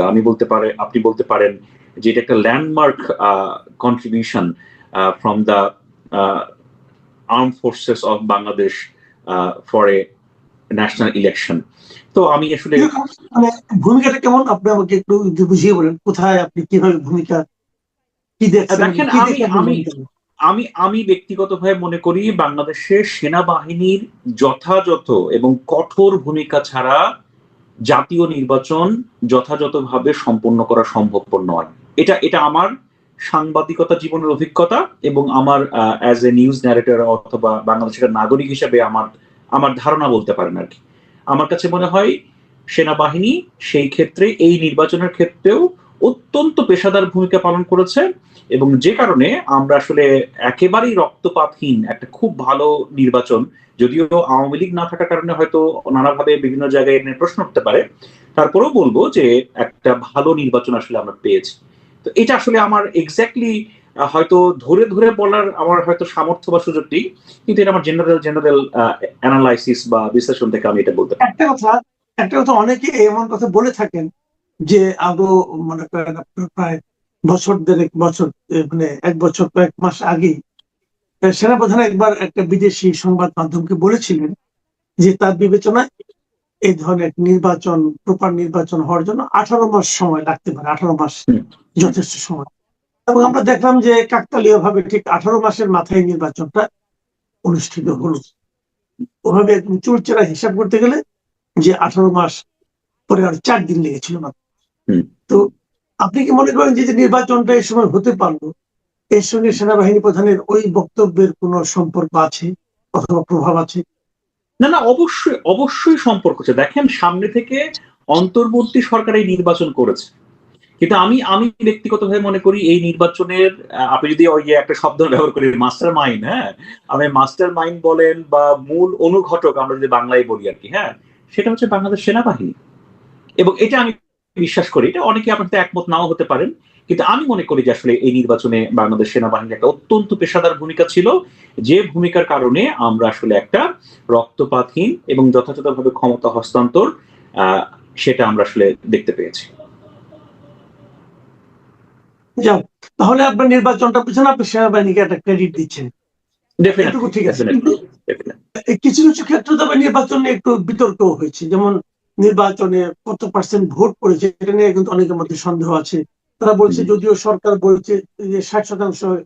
আপনি বলতে পারেন যে এটা একটা landmark contribution from the arm forces of Bangladesh for a national election. তো আমি আসলে মানে ভূমিকাটা কেমন, আপনি আমাকে একটু বুঝিয়ে বলেন, কোথায় আপনি কিভাবে ভূমিকা, কি দেখছেন, দেখেন, কি দেখে আপনি মনে করেন? আমি ব্যক্তিগতভাবে মনে করি বাংলাদেশের সেনাবাহিনীর যথাযথ এবং কঠোর ভূমিকা ছাড়া জাতীয় নির্বাচন যথাযথভাবে সম্পন্ন করা সম্ভবপর নয়। এটা আমার সাংবাদিকতা জীবনের অভিজ্ঞতা এবং আমার অ্যাজ এ নিউজ ন্যারেটর অথবা বাংলাদেশের নাগরিক হিসেবে আমার আমার ধারণা বলতে পারেন আর কি। আমার কাছে মনে হয় সেনাবাহিনী সেই ক্ষেত্রে এই নির্বাচনের ক্ষেত্রেও অত্যন্ত পেশাদার ভূমিকা পালন করেছে, এবং যে কারণে আমরা আসলে একেবারেই রক্তপাতহীন একটা খুব ভালো নির্বাচন, যদিও আওয়ামী লীগ না থাকার কারণে হয়তো নানাভাবে বিভিন্ন জায়গায় এনে প্রশ্ন উঠতে পারে, তারপরেও বলবো যে একটা ভালো নির্বাচন আসলে আমরা পেয়েছি। তো এটা আসলে আমার এক্স্যাক্টলি হয়তো ধরে ধরে বলার আমার হয়তো সামর্থ্য বা সুযোগ নেই, কিন্তু এটা আমার জেনারেল অ্যানালাইসিস বা বিশ্লেষণ থেকে আমি এটা বলতে পারি। একটা কথা অনেকে এমন কথা বলে থাকেন যে আরো, মনে করেন আপনার প্রায় বছর দেড়েক বছর, মানে 1 বছর কয়েক মাস আগে সেনাপ্রধান একবার একটা বিদেশি সংবাদ মাধ্যমকে বলেছিলেন যে তার বিবেচনায় এই ধরনের নির্বাচন, প্রপার নির্বাচন হওয়ার জন্য 18 মাস সময় লাগতে পারে, 18 মাস যথেষ্ট সময়। এবং আমরা দেখলাম যে কাকতালীয় ভাবে ঠিক 18 মাসের মাথায় নির্বাচনটা অনুষ্ঠিত হলো। ওভাবে চুলচেরা হিসাব করতে গেলে যে 18 মাস পরে আর 4 দিন লেগেছিল মাত্র। তো আপনি কি মনে করেন যে নির্বাচনটা এই সময় হতে পারলো, এর সঙ্গে সেনাবাহিনী প্রধানের ওই বক্তব্যের কোনো সম্পর্ক আছে অথবা প্রভাব আছে? না না, অবশ্যই অবশ্যই সম্পর্ক আছে। দেখেন, সামনে থেকে অন্তর্বর্তী সরকার এই নির্বাচন করেছে, কিন্তু আমি ব্যক্তিগতভাবে মনে করি এই নির্বাচনের আপনি যদি ওই যে একটা শব্দ ব্যবহার করি মাস্টার মাইন্ড, হ্যাঁ, আমি মাস্টার মাইন্ড বলেন বা মূল অনুঘটক আমরা যদি বাংলায় বলি আর কি, হ্যাঁ, সেটা হচ্ছে বাংলাদেশ সেনাবাহিনী। এবং এটা আমি বিশ্বাস করি, এটা অনেকে আপনার সাথে একমত নাও হতে পারেন, কিন্তু আমি মনে করি যে আসলে এই নির্বাচনে বাংলাদেশ সেনাবাহিনীর একটা অত্যন্ত পেশাদার ভূমিকা ছিল, যে ভূমিকার কারণে আমরা আসলে একটা রক্তপাতহীন এবং যথাযথভাবে ক্ষমতা হস্তান্তর সেটা আমরা আসলে দেখতে পেয়েছি। যাও, তাহলে আপনার নির্বাচনটা পিছনে আপনি সেনাবাহিনীকে একটা ক্রেডিট দিচ্ছেন, এটুকু ঠিক আছে। কিন্তু কিছু কিছু ক্ষেত্রে তবে নির্বাচন নিয়ে একটু বিতর্ক হয়েছে, যেমন নির্বাচনে কত পার্সেন্ট ভোট পড়েছে এটা নিয়ে কিন্তু অনেকের মধ্যে সন্দেহ আছে। তারা বলছে, যদিও সরকার বলছে যে 60%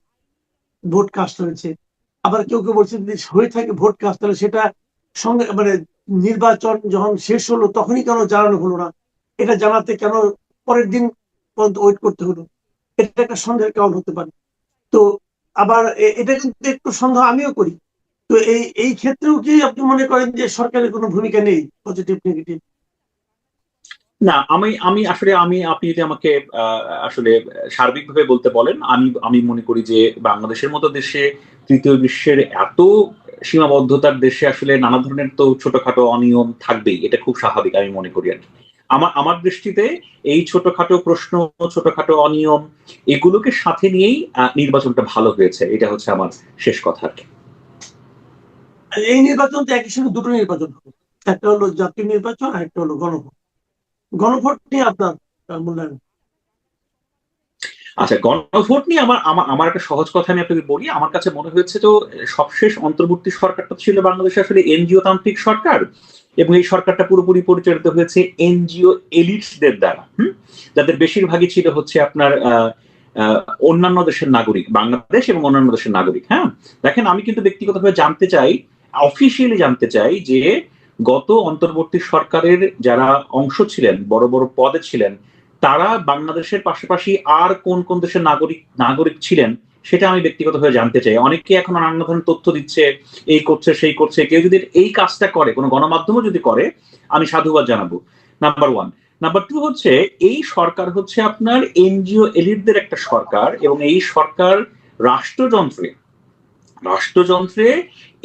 ভোট কাস্ট হয়েছে, আবার কেউ কেউ বলছে যদি হয়ে থাকে ভোট কাস্ট, তাহলে সেটা সঙ্গে মানে নির্বাচন যখন শেষ হলো তখনই কেন জানানো হলো না, এটা জানাতে কেন পরের দিন পর্যন্ত ওয়েট করতে হলো? এটা একটা সন্দেহের কারণ হতে পারে। তো আবার এটা কিন্তু একটু সন্দেহ আমিও করি। তো এই ক্ষেত্রেও কি আপনি মনে করেন যে সরকারের কোনো ভূমিকা নেই, পজিটিভ নেগেটিভ? না, আমি আমি আসলে আমি আপনি যদি আমাকে আসলে সার্বিকভাবে বলতে বলেন, আমি আমি মনে করি যে বাংলাদেশের মতো দেশে, তৃতীয় বিশ্বের এত সীমাবদ্ধতার দেশে আসলে নানা ধরনের তো ছোটখাটো অনিয়ম থাকবেই, এটা খুব স্বাভাবিক আমি মনে করি আর কি। আমার দৃষ্টিতে এই ছোটখাটো প্রশ্ন, ছোটখাটো অনিয়ম, এগুলোকে সাথে নিয়েই নির্বাচনটা ভালো হয়েছে, এটা হচ্ছে আমার শেষ কথা আর কি। এই নির্বাচন তো একই সঙ্গে দুটো নির্বাচন হবে, একটা হলো জাতীয় নির্বাচন আর একটা হলো গণভোট। গণভোট নিয়ে আপনার মূল্যায়ন? আচ্ছা, গণভোট নিয়ে আমার আমার আমার একটা সহজ কথা আমি আপনাকে বলি। আমার কাছে মনে হয়েছে তো সবশেষ অন্তর্বর্তী সরকারটা ছিল বাংলাদেশে আসলে এনজিও তান্ত্রিক সরকার, এবং এই সরকারটা পুরোপুরি পরিচালিত হয়েছে এনজিও এলিটসদের দ্বারা, যাদের বেশিরভাগই ছিল হচ্ছে আপনার অন্যান্য দেশের নাগরিক, বাংলাদেশ এবং অন্যান্য দেশের নাগরিক। হ্যাঁ, দেখেন, আমি কিন্তু ব্যক্তিগতভাবে জানতে চাই, অফিসিয়ালি জানতে চাই যে গত অন্তর্বর্তী সরকারের যারা অংশ ছিলেন, বড় বড় পদে ছিলেন, তারা বাংলাদেশের পাশাপাশি আর কোন কোন দেশের নাগরিক নাগরিক ছিলেন, সেটা আমি ব্যক্তিগতভাবে জানতে চাই। অনেকে এখন নানা ধরনের তথ্য দিচ্ছে, এই করছে সেই করছে, কেউ যদি এই কাজটা করে, কোনো গণমাধ্যমও যদি করে, আমি সাধুবাদ জানাবো। Number one. নাম্বার টু হচ্ছে, এই সরকার হচ্ছে আপনার এনজিও এলিটদের একটা সরকার, এবং এই সরকার রাষ্ট্রযন্ত্রে রাষ্ট্রযন্ত্রে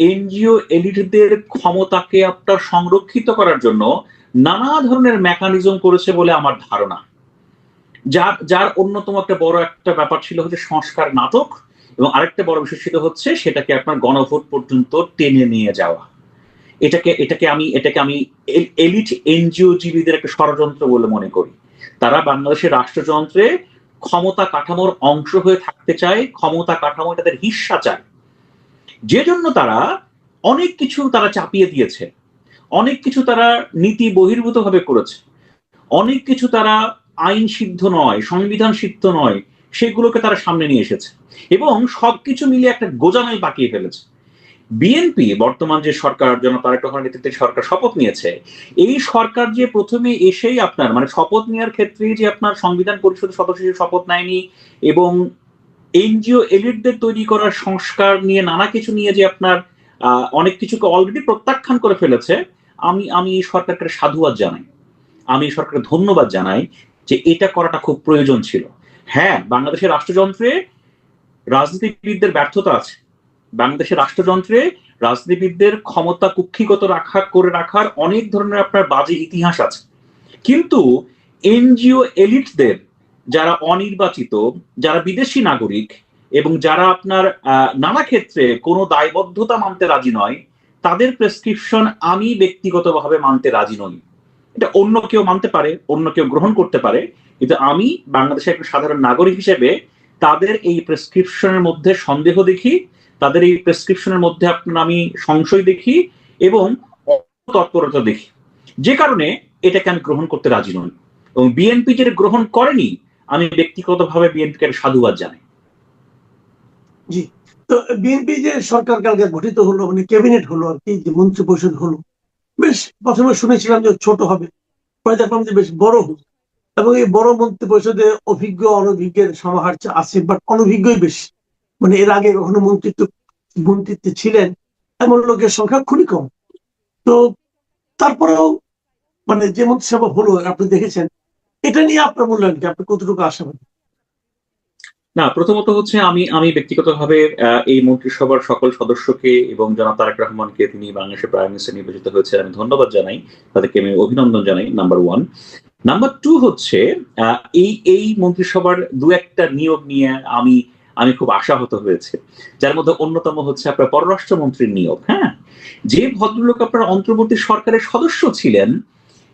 এনজিও এলিটদের ক্ষমতাকে আপনার সংরক্ষিত করার জন্য নানা ধরনের মেকানিজম করেছে বলে আমার ধারণা। যার যার অন্যতম একটা বড় একটা ব্যাপার ছিল হচ্ছে সংস্কার নাটক, এবং আরেকটা বড় বিষয় ছিল হচ্ছে সেটাকে আপনার গণভোট পর্যন্ত টেনে নিয়ে যাওয়া। এটাকে আমি এলিট এনজিও জীবীদের একটা ষড়যন্ত্র বলে মনে করি। তারা বাংলাদেশের রাষ্ট্রযন্ত্রে ক্ষমতা কাঠামোর অংশ হয়ে থাকতে চায়, ক্ষমতা কাঠামো তাদের হিস্সা চায়, যে জন্য তারা অনেক কিছু তারা চাপিয়ে দিয়েছে, অনেক কিছু তারা নীতি বহির্ভূত ভাবে করেছে, অনেক কিছু তারা আইন সিদ্ধ নয়, সংবিধান সিদ্ধ নয়, সেগুলোকে তারা সামনে নিয়ে এসেছে এবং সবকিছু মিলিয়ে একটা গোজামিল পাকিয়ে ফেলেছে। বিএনপি বর্তমান যে সরকার, জনাব তারেক রহমানের নেতৃত্বে সরকার শপথ নিয়েছে, এই সরকার যে প্রথমে এসেই আপনার মানে শপথ নেওয়ার ক্ষেত্রে যে আপনার সংবিধান পরিষদের সদস্য হিসেবে শপথ নেয়নি এবং এনজিও এলিটদের তৈরি করার সংস্কার নিয়ে নানা কিছু নিয়ে যে আপনার অনেক কিছুকে অলরেডি প্রত্যাখ্যান করে ফেলেছে, আমি এই সরকারকে সাধুবাদ জানাই, আমি এই সরকারকে ধন্যবাদ জানাই যে এটা করাটা খুব প্রয়োজন ছিল। হ্যাঁ, বাংলাদেশের রাষ্ট্রযন্ত্রে রাজনীতিবিদদের ব্যর্থতা আছে, বাংলাদেশের রাষ্ট্রযন্ত্রে রাজনীতিবিদদের ক্ষমতা কুক্ষিগত রাখার অনেক ধরনের আপনার বাজে ইতিহাস আছে, কিন্তু এনজিও এলিটদের, যারা অনির্বাচিত, যারা বিদেশি নাগরিক এবং যারা আপনার নানা ক্ষেত্রে কোনো দায়বদ্ধতা মানতে রাজি নয়, তাদের প্রেসক্রিপশন আমি ব্যক্তিগতভাবে মানতে রাজি নই। এটা অন্য কেউ মানতে পারে, অন্য কেউ গ্রহণ করতে পারে, কিন্তু আমি বাংলাদেশের একটা সাধারণ নাগরিক হিসেবে তাদের এই প্রেসক্রিপশনের মধ্যে সন্দেহ দেখি, তাদের এই প্রেসক্রিপশনের মধ্যে আপনার আমি সংশয় দেখি এবং তৎপরতা দেখি, যে কারণে এটাকে আমি গ্রহণ করতে রাজি নই। এবং বিএনপি যেটা গ্রহণ করেনি, আমি ব্যক্তিগতভাবে বিএনপিকে সাধুবাদ জানাই। জি, তো বিএনপি যে সরকার কালকে গঠিত হলো, মানে ক্যাবিনেট হলো আর কি, যে মন্ত্রী পরিষদ হলো, বেশ প্রথমে শুনেছিলাম যে ছোট হবে, পরে দেখলাম যে বেশ বড় হলো, এবং এই বড় মন্ত্রী পরিষদে অভিজ্ঞ অনভিজ্ঞের সমাহার আছে, বাট অনভিজ্ঞই বেশি। মানে এর আগে কখনো মন্ত্রিত্বে ছিলেন এমন লোকের সংখ্যা খুবই কম। তো তারপরেও মানে যে মন্ত্রিসভা হলো আপনি দেখেছেন, এটা নিয়ে আপনার মূল্যায়ন কি, আপনি কতটুকু আশাবাদী? না, প্রথমত হচ্ছে আমি ব্যক্তিগতভাবে এই মন্ত্রিসভার সকল সদস্যকে এবং জনাব তারেক রহমানকে, তিনি বাংলাদেশের প্রাইম মিনিস্টার নির্বাচিত হয়েছে, আমি ধন্যবাদ জানাই, তাদেরকে আমি অভিনন্দন জানাই, নাম্বার 1। নাম্বার 2 হচ্ছে এই মন্ত্রিসভার দু একটা নিয়োগ নিয়ে আমি খুব আশাহত হয়েছে, যার মধ্যে অন্যতম হচ্ছে আপনার পররাষ্ট্রমন্ত্রীর নিয়োগ। হ্যাঁ, যে ভদ্রলোক আপনার অন্তর্বর্তী সরকারের সদস্য ছিলেন,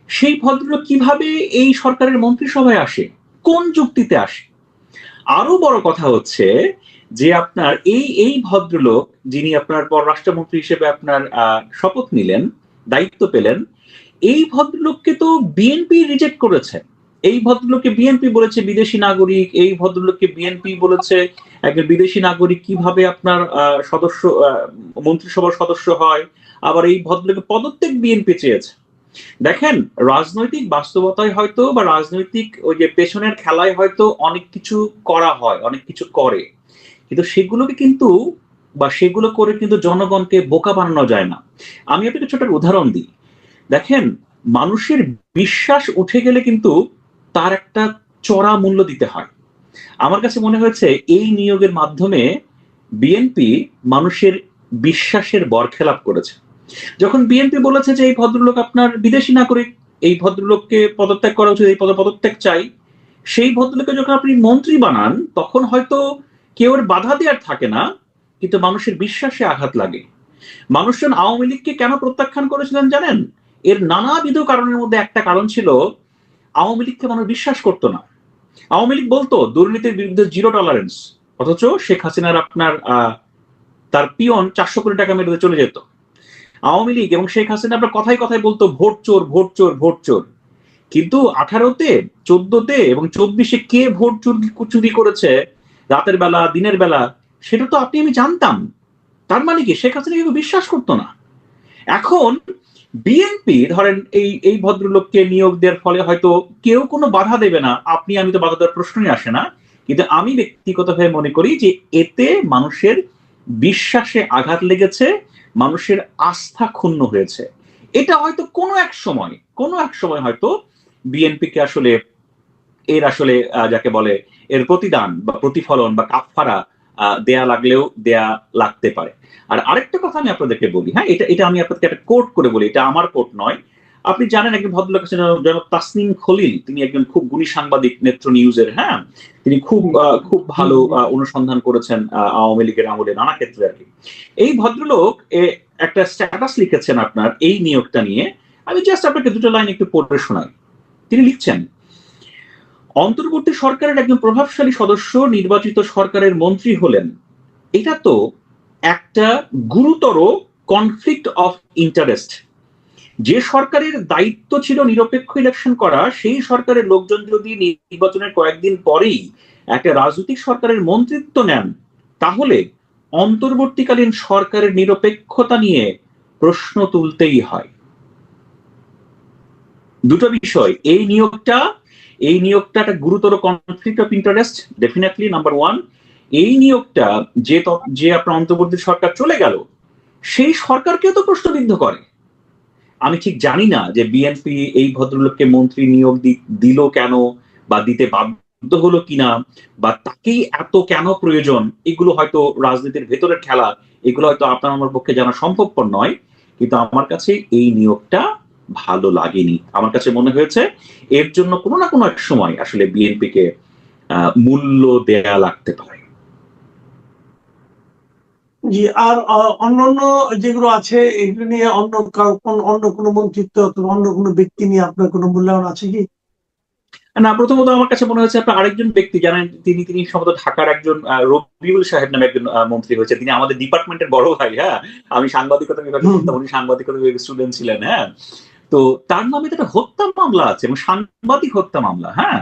সেই ভদ্রলোক কিভাবে এই সরকারের মন্ত্রিসভায় আসে, কোন যুক্তিতে আসে? আরো বড় কথা হচ্ছে যে আপনার এই ভদ্রলোক, যিনি আপনার পররাষ্ট্রমন্ত্রী হিসেবে আপনার শপথ নিলেন, দায়িত্ব পেলেন, এই ভদ্রলোককে তো বিএনপি রিজেক্ট করেছে। এই ভদ্রলোককে বিএনপি বলেছে বিদেশি নাগরিক, এই ভদ্রলোককে বিএনপি বলেছে একজন বিদেশি নাগরিক কিভাবে আপনার সদস্য মন্ত্রিসভার সদস্য হয়, আবার এই ভদ্রলোকের পদত্যাগ বিএনপি চেয়েছে। দেখেন, রাজনৈতিক বাস্তবতায় হয়তো বা রাজনৈতিক ওই যে পেছনের খেলায় হয়তো অনেক কিছু করা হয়, অনেক কিছু করে, কিন্তু সেগুলো করে কিন্তু জনগণকে বোকা বানানো যায় না। আমি আপনাকে ছোট একটা উদাহরণ দিই। দেখেন, মানুষের বিশ্বাস উঠে গেলে কিন্তু তার একটা চড়া মূল্য দিতে হয়। আমার কাছে মনে হয়েছে এই নিয়োগের মাধ্যমে বিএনপি মানুষের বিশ্বাসের বরখেলাপ করেছে। যখন বিএনপি বলেছে যে এই ভদ্রলোক আপনার বিদেশি নাগরিক, এই ভদ্রলোককে পদত্যাগ করা উচিত, এই পদত্যাগ চাই, সেই ভদ্রলোককে যখন আপনি মন্ত্রী বানান, তখন হয়তো কেউ বাধা দেওয়ার থাকে না, কিন্তু মানুষের বিশ্বাসে আঘাত লাগে। মানুষজন আওয়ামী লীগকে কেন প্রত্যাখ্যান করেছিলেন জানেন? এর নানাবিধ কারণের মধ্যে একটা কারণ ছিল, আওয়ামী লীগকে মানুষ বিশ্বাস করতো না। আওয়ামী লীগ বলতো দুর্নীতির বিরুদ্ধে 0 টলারেন্স, অথচ শেখ হাসিনার আপনার তার পিয়ন 400 কোটি টাকা মেরে চলে যেত। আওয়ামী লীগ এবং শেখ হাসিনা আপনার কথায় কথায় বলতো ভোট চোর, ভোট চোর, ভোট চোর, কিন্তু 18-তে, 14-তে এবং 24-এ কে ভোট চুরি করেছে রাতের বেলা, দিনের বেলা, সেটা তো আপনি আমি জানতাম। তার মানে কি, শেখ হাসিনা কিন্তু বিশ্বাস করতো না। এখন বিএনপি ধরেন এই ভদ্রলোককে নিয়োগ দেওয়ার ফলে হয়তো কেউ কোনো বাধা দেবে না, আপনি আমি তো বাধা দেওয়ার প্রশ্নই আসে না, কিন্তু আমি ব্যক্তিগতভাবে মনে করি যে এতে মানুষের বিশ্বাসে আঘাত লেগেছে, মানুষের আস্থা ক্ষুণ্ণ হয়েছে। এটা হয়তো কোনো এক সময় হয়তো বিএনপিকে আসলে যাকে বলে এর প্রতিদান বা প্রতিফলন বা কাফফারা দেয়া লাগতে পারে। আর আরেকটা কথা আমি আপনাদেরকে বলি, হ্যাঁ, এটা আমি আপনাদেরকে একটা কোট করে বলি, এটা আমার কোট নয়। আপনি জানেন একজন ভদ্রলোক আছেন জনাব তাসনিম খলিল, তিনি একজন খুব গুণী সাংবাদিক, নেত্র নিউজের। হ্যাঁ, তিনি খুব ভালো অনুসন্ধান করেছেন আওয়ামী লীগের আমলে নানা ক্ষেত্রে আর কি। এই ভদ্রলোক একটা স্ট্যাটাস লিখেছেন আপনার এই নিয়োগটা নিয়ে। আমি জাস্ট আপনাকে দুটো লাইন একটু পড়ে শোনাই। তিনি লিখছেন, অন্তর্বর্তী সরকারের একজন প্রভাবশালী সদস্য নির্বাচিত সরকারের মন্ত্রী হলেন, এটা তো একটা গুরুতর কনফ্লিক্ট অফ ইন্টারেস্ট। যে সরকারের দায়িত্ব ছিল নিরপেক্ষ ইলেকশন করা, সেই সরকারের লোকজন যদি নির্বাচনের কয়েকদিন পরেই একটা রাজনৈতিক সরকারের মন্ত্রিত্ব নেন, তাহলে অন্তর্বর্তীকালীন সরকারের নিরপেক্ষতা নিয়ে প্রশ্ন তুলতেই হয়। দুটো বিষয়, এই নিয়োগটা একটা গুরুতর conflict of interest definitely, number one. এই নিয়োগটা যে আপনার অন্তর্বর্তী সরকার চলে গেল, সেই সরকারকেও তো প্রশ্নবিদ্ধ করে। আমি ঠিক জানি না যে বিএনপি এই ভদ্রলোককে মন্ত্রী নিয়োগ দিল কেন, বা দিতে বাধ্য হলো কিনা, বা তাকেই এত কেন প্রয়োজন। এগুলো হয়তো রাজনীতির ভেতরের খেলা, এগুলো হয়তো আপনার আমার পক্ষে জানা সম্ভবপর নয়। কিন্তু আমার কাছে এই নিয়োগটা ভালো লাগেনি। আমার কাছে মনে হয়েছে এর জন্য কোনো না কোনো এক সময় আসলে বিএনপি কে মূল্য দেয়া লাগতে পারে। জি, আর অন্যান্য যেগুলো আছে এগুলো নিয়ে অন্য কোনো মন্ত্রিত্ব অথবা অন্য কোনো ব্যক্তি নিয়ে আপনার কোনো মূল্যায়ন আছে কি? না, প্রথমত আমার কাছে মনে হয়েছে আপনার আরেকজন ব্যক্তি জানেন, তিনি সম্ভবত ঢাকার একজন রবিউল সাহেব নামে একজন মন্ত্রী হয়েছে। তিনি আমাদের ডিপার্টমেন্টের বড় ভাই। হ্যাঁ, আমি সাংবাদিকতা বিভাগে পড়তাম, উনি সাংবাদিকতা বিভাগের স্টুডেন্ট ছিলেন। হ্যাঁ, তো তার নামে তো একটা হত্যা মামলা আছে, এবং সাংবাদিক হত্যা মামলা। হ্যাঁ,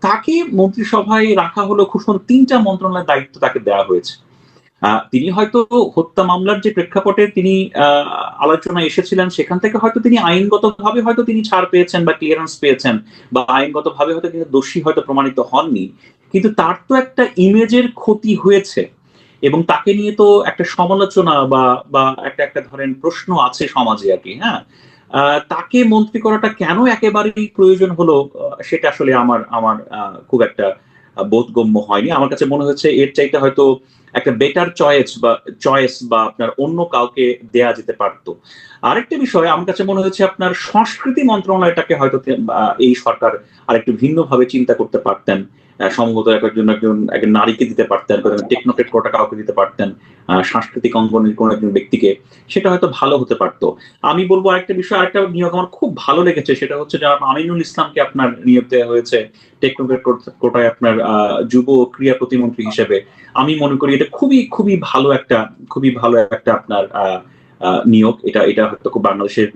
তাকে মন্ত্রিসভায় রাখা হলো, খুব সুন্দর 3টা মন্ত্রণালয়ের দায়িত্ব তাকে দেওয়া হয়েছে। তিনি হয়তো হত্যা মামলার যে প্রেক্ষাপটে তিনি আলোচনায় এসেছিলেন, সেখান থেকে হয়তো তিনি আইনগতভাবে হয়তো তিনি ছাড় পেয়েছেন বা ক্লিয়ারেন্স পেয়েছেন, বা আইনগতভাবে হয়তো তিনি দোষী হয়তো প্রমাণিত হননি। কিন্তু তার তো একটা ইমেজের ক্ষতি হয়েছে, এবং তাকে নিয়ে তো একটা সমালোচনা বা বা একটা একটা ধরেন প্রশ্ন আছে সমাজে আর কি। হ্যাঁ, তাকে মন্ত্রী করাটা কেন একেবারেই প্রয়োজন হলো, সেটা আসলে আমার আমার খুব একটা বোধগম্য হয়নি। আমার কাছে মনে হচ্ছে এর চাইতে হয়তো একটা বেটার চয়েস বা আপনার অন্য কাউকে দেয়া যেতে পারতো। আরেকটা বিষয় আমার কাছে মনে হচ্ছে, আপনার সংস্কৃতি মন্ত্রণালয়টাকে হয়তো এই সরকার আরেকটু ভিন্নভাবে চিন্তা করতে পারতেন। সম্ভবত একজন নারীকে দিতে পারতেন, টেকনোক্রেট কোটা কাউকে দিতে পারতেন, সাংস্কৃতিক অঙ্গনের কোন একজন ব্যক্তিকে, সেটা হয়তো ভালো হতে পারতো। আমি বলবো আরেকটা বিষয়, আরেকটা নিয়োগ আমার খুব ভালো লেগেছে, সেটা হচ্ছে যে আমিনুল ইসলামকে আপনার নিয়োগ দেওয়া হয়েছে টেকনোক্রেট কোটায় আপনার যুব ক্রীড়া প্রতিমন্ত্রী হিসেবে। আমি মনে করি এটা খুবই ভালো একটা আপনার নিয়োগ। এটা হয়তো খুব বাংলাদেশের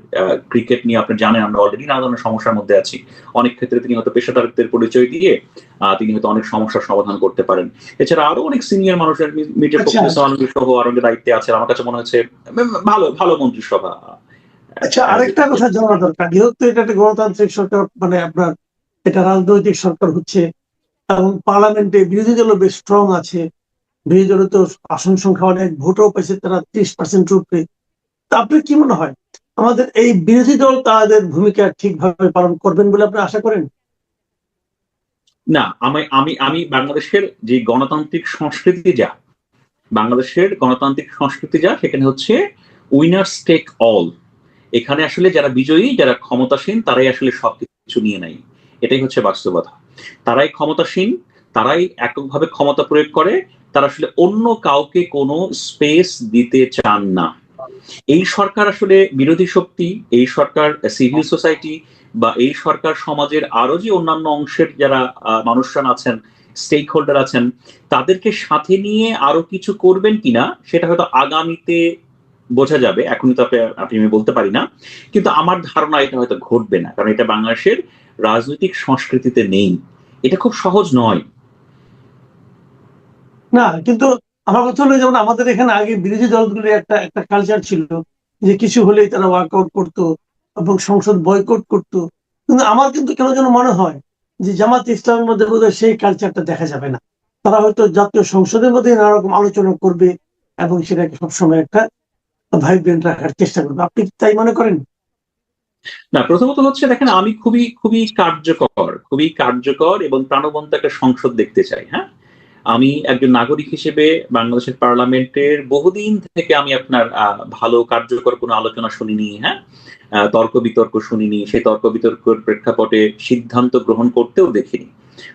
ক্রিকেট নিয়ে আপনি জানেন আমরা অলরেডি নানা ধরনের সমস্যার মধ্যে আছি। অনেক ক্ষেত্রে তিনি হয়তো পেশাদারত্বের পরিচয় দিয়ে তিনি হয়তো অনেক সমস্যার সমাধান করতে পারেন। এছাড়া আরো অনেক সিনিয়র মানুষের মির্জা আচ্ছা, ফখরুল ইসলাম আলমগীর সহ আরো দায়িত্বে আছে। আমার কাছে মনে হচ্ছে ভালো ভালো মন্ত্রিসভা। আচ্ছা, আরেকটা কথা জানা দরকার, যেহেতু এটা একটা গণতান্ত্রিক সরকার, মানে আপনার এটা রাজনৈতিক সরকার হচ্ছে, এবং পার্লামেন্টে বিরোধী দলও বেশ স্ট্রং আছে। বিরোধী দল তো আসন সংখ্যা অনেক, ভোটও পেয়েছে তারা 30% উপরে। তা আপনার কি মনে হয় আমাদের এই বিরোধী দল তাদের ভূমিকা ঠিকভাবে পালন করবেন বলে আপনি আশা করেন? না, আমি আমি আমি বাংলাদেশের যে গণতান্ত্রিক সংস্কৃতি যা সেখানে হচ্ছে উইনার্স টেক অল। এখানে আসলে যারা বিজয়ী, যারা ক্ষমতাসীন, তারাই আসলে সবকিছু নিয়ে নেয়। এটাই হচ্ছে বাস্তবতা। তারাই ক্ষমতাসীন, তারাই এককভাবে ক্ষমতা প্রয়োগ করে, তারা আসলে অন্য কাউকে কোনো স্পেস দিতে চান না। এই সরকার আসলে বিরোধী শক্তি, এই সরকার সিভিল সোসাইটি, বা এই সরকার সমাজের আরো যে অন্যান্য অংশের যারা মানুষজন আছেন, স্টেক হোল্ডার আছেন, তাদেরকে সাথে নিয়ে আরো কিছু করবেন কিনা সেটা হয়তো আগামীতে বোঝা যাবে। এখনই তো আমি বলতে পারি না। কিন্তু আমার ধারণা এটা হয়তো ঘটবে না, কারণ এটা বাংলাদেশের রাজনৈতিক সংস্কৃতিতে নেই। এটা খুব সহজ নয়। না, কিন্তু আমার কথা হলো, যেমন আমাদের এখানে আগে বিরোধী দলগুলি একটা একটা কালচার ছিল যে কিছু হলেই তারা ওয়ার্কআউট করতো এবং সংসদ বয়কট করতো। কিন্তু আমার কিন্তু কেন যেন মনে হয় যে জামাত ইসলামের মধ্যে বোধহয় সেই কালচারটা দেখা যাবে না। তারা হয়তো জাতীয় সংসদের মধ্যে নানা রকম আলোচনা করবে এবং সেটাকে সবসময় একটা ভাইব্রেন্ট রাখার চেষ্টা করবে। আপনি কি তাই মনে করেন? না, প্রথমত হচ্ছে দেখেন, আমি খুবই কার্যকর এবং প্রাণবন্ত একটা সংসদ দেখতে চাই। হ্যাঁ, আমি একজন নাগরিক হিসেবে বাংলাদেশের পার্লামেন্টের বহুদিন থেকে আমি আপনার ভালো কার্যকর কোনো আলোচনা শুনিনি। হ্যাঁ, তর্ক বিতর্ক শুনিনি, সেই তর্ক বিতর্কের প্রেক্ষাপটে সিদ্ধান্ত গ্রহণ করতেও দেখিনি।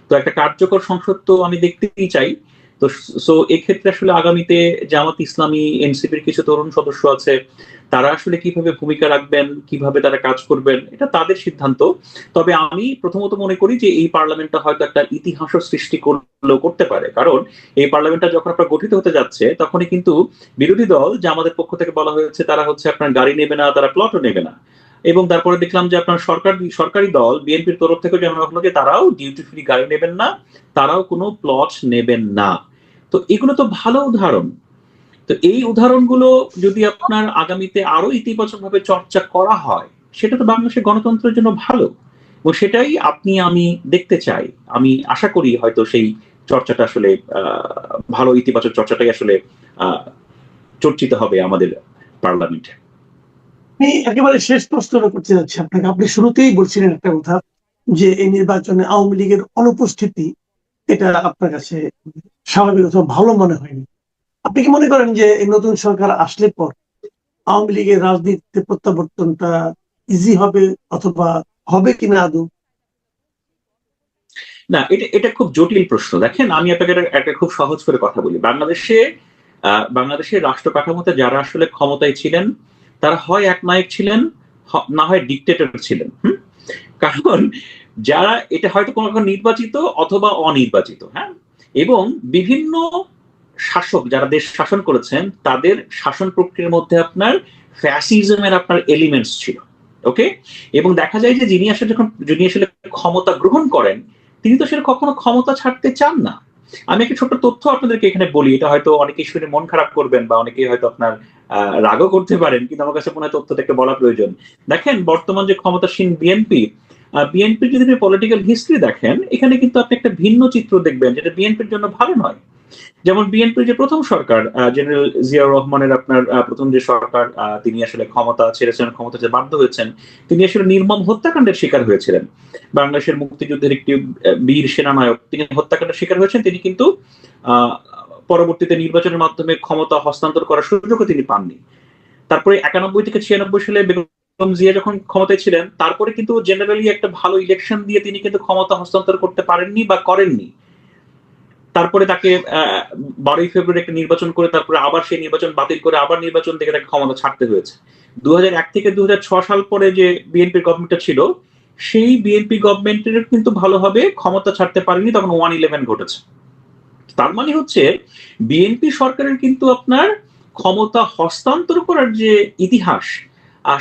তো একটা কার্যকর সংসদ তো আমি দেখতেই চাই। তো সো এক্ষেত্রে আসলে আগামীতে জামাত ইসলামী, এনসিপির কিছু তরুণ সদস্য আছে, তারা আসলে কিভাবে ভূমিকা রাখবেন, কিভাবে তারা কাজ করবেন, এটা তাদের সিদ্ধান্ত। তবে আমি প্রথমত মনে করি যে এই পার্লামেন্টটা হয়তো একটা ইতিহাস সৃষ্টি করলেও করতে পারে, কারণ এই পার্লামেন্টটা যখন আপনার গঠিত হতে যাচ্ছে তখনই কিন্তু বিরোধী দল, যে আমাদের পক্ষ থেকে বলা হয়েছে তারা হচ্ছে আপনার গাড়ি নেবে না, তারা প্লটও নেবে না। এবং তারপরে দেখলাম যে আপনার সরকারি দল বিএনপির তরফ থেকে জানানো হলো যে তারাও ডিউটি ফ্রি গাড়ি নেবেন না, তারাও কোনো প্লট নেবেন না। তো এগুলো তো ভালো উদাহরণ। তো এই উদাহরণগুলো যদি আপনার আগামীতে আরো ইতিবাচক ভাবে চর্চা করা হয়, সেটা তো বাংলাদেশের গণতন্ত্রের জন্য ভালো, এবং সেটাই আপনি আমি দেখতে চাই। আমি আশা করি হয়তো সেই চর্চাটা আসলে ভালো ইতিবাচক চর্চাটাই আসলে আহ চর্চিত হবে আমাদের পার্লামেন্টে। আমি একেবারে শেষ প্রশ্ন করতে যাচ্ছি আপনাকে। আপনি শুরুতেই বলছিলেন একটা কথা, যে এই নির্বাচনে আওয়ামী লীগের অনুপস্থিতি এটা আপনার কাছে স্বাভাবিক অথবা ভালো মনে হয়নি। আপনি কি মনে করেন যে এই নতুন সরকার আসলে পর আওয়ামী লীগের রাজনীতিতে প্রত্যাবর্তনটা ইজি হবে, অথবা হবে কিনা আদৌ? না, এটা এটা খুব জটিল প্রশ্ন। দেখেন, আমি আপনাকে একটা খুব সহজ করে কথা বলি। বাংলাদেশের রাষ্ট্র কাঠামোতে যারা আসলে ক্ষমতায় ছিলেন, তারা হয় একনায়ক ছিলেন, না হয় ডিকটেটর ছিলেন। কারণ যারা এটা হয়তো কোনো নির্বাচিত অথবা অনির্বাচিত, হ্যাঁ, এবং বিভিন্ন শাসক যারা দেশ শাসন করেছেন তাদের শাসন প্রক্রিয়ার মধ্যে আপনার ফ্যাসিজমের আপনার এলিমেন্টস ছিল। ওকে, এবং দেখা যায় যে যিনি আসলে ক্ষমতা গ্রহণ করেন, তিনি তো সেটা কখনো ক্ষমতা ছাড়তে চান না। আমি একটা ছোট্ট তথ্য আপনাদেরকে এখানে বলি, এটা হয়তো অনেকেই শুনে মন খারাপ করবেন বা অনেকেই হয়তো আপনার রাগও করতে পারেন, কিন্তু আমার কাছে মনে হয় তথ্যটাকে বলা প্রয়োজন। দেখেন, বর্তমান যে ক্ষমতাসীন বিএনপি যদি পলিটিক্যাল হিস্ট্রি দেখেন, এখানে কিন্তু আপনি একটা ভিন্ন চিত্র দেখবেন, যেটা বিএনপির জন্য ভালো নয়। যেমন বিএনপির যে প্রথম সরকার, জেনারেল জিয়াউর রহমানের আপনার প্রথম যে সরকার, তিনি আসলে ক্ষমতা ছেড়েছেন, ক্ষমতা যে বাধ্য হয়েছেন, তিনি আসলে নির্মম হত্যাকাণ্ডের শিকার হয়েছিলেন। বাংলাদেশের মুক্তিযুদ্ধের একটি বীর সেনানায়ক, তিনি হত্যাকাণ্ডের শিকার হয়েছেন। তিনি কিন্তু আহ পরবর্তীতে নির্বাচনের মাধ্যমে ক্ষমতা হস্তান্তর করার সুযোগও তিনি পাননি। তারপরে 91 থেকে 96 সালে বেগম জিয়া যখন ক্ষমতায় ছিলেন, তারপরে কিন্তু জেনারেলি একটা ভালো ইলেকশন দিয়ে তিনি কিন্তু ক্ষমতা হস্তান্তর করতে পারেননি বা করেননি। তারপরে তাকে 12ই ফেব্রুয়ারি একটা নির্বাচন করে তারপরে আবার সেই নির্বাচন বাতিল করে আবার নির্বাচন থেকে তাকে ক্ষমতা ছাড়তে হয়েছে। 2001 থেকে 2006 সাল পরে যে বিএনপি গভর্নমেন্টটা ছিল, সেই বিএনপি গভর্নমেন্টের কিন্তু ভালোভাবে ক্ষমতা ছাড়তে পারেনি, তখন 111 ঘটেছে। তার মানে হচ্ছে বিএনপি সরকারের কিন্তু আপনার ক্ষমতা হস্তান্তর করার যে ইতিহাস,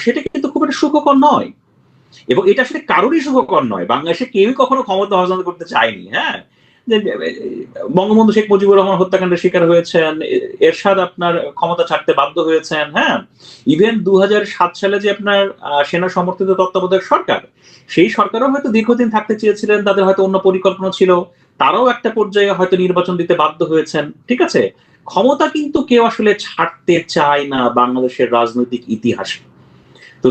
সেটা কিন্তু খুব একটা সুখকর নয়, এবং এটা আসলে কারোরই সুখকর নয়। বাংলাদেশে কেউই কখনো ক্ষমতা হস্তান্তর করতে চায়নি। হ্যাঁ, বঙ্গবন্ধু শেখ মুজিবুর রহমান হত্যাকাণ্ডের শিকার হয়েছেন, এরশাদ আপনার ক্ষমতা ছাড়তে বাধ্য হয়েছেন। হ্যাঁ, ইভেন 2007 সালে যে আপনার সেনা সমর্থিত তত্ত্বাবধায়ক সরকার, সেই সরকারও হয়তো দীর্ঘদিন থাকতে চেয়েছিলেন, তাদের হয়তো অন্য পরিকল্পনা ছিল, তারাও একটা পর্যায়ে হয়তো নির্বাচন দিতে বাধ্য হয়েছেন। ঠিক আছে, ক্ষমতা কিন্তু কেউ আসলে ছাড়তে চায় না বাংলাদেশের রাজনৈতিক ইতিহাসে। তো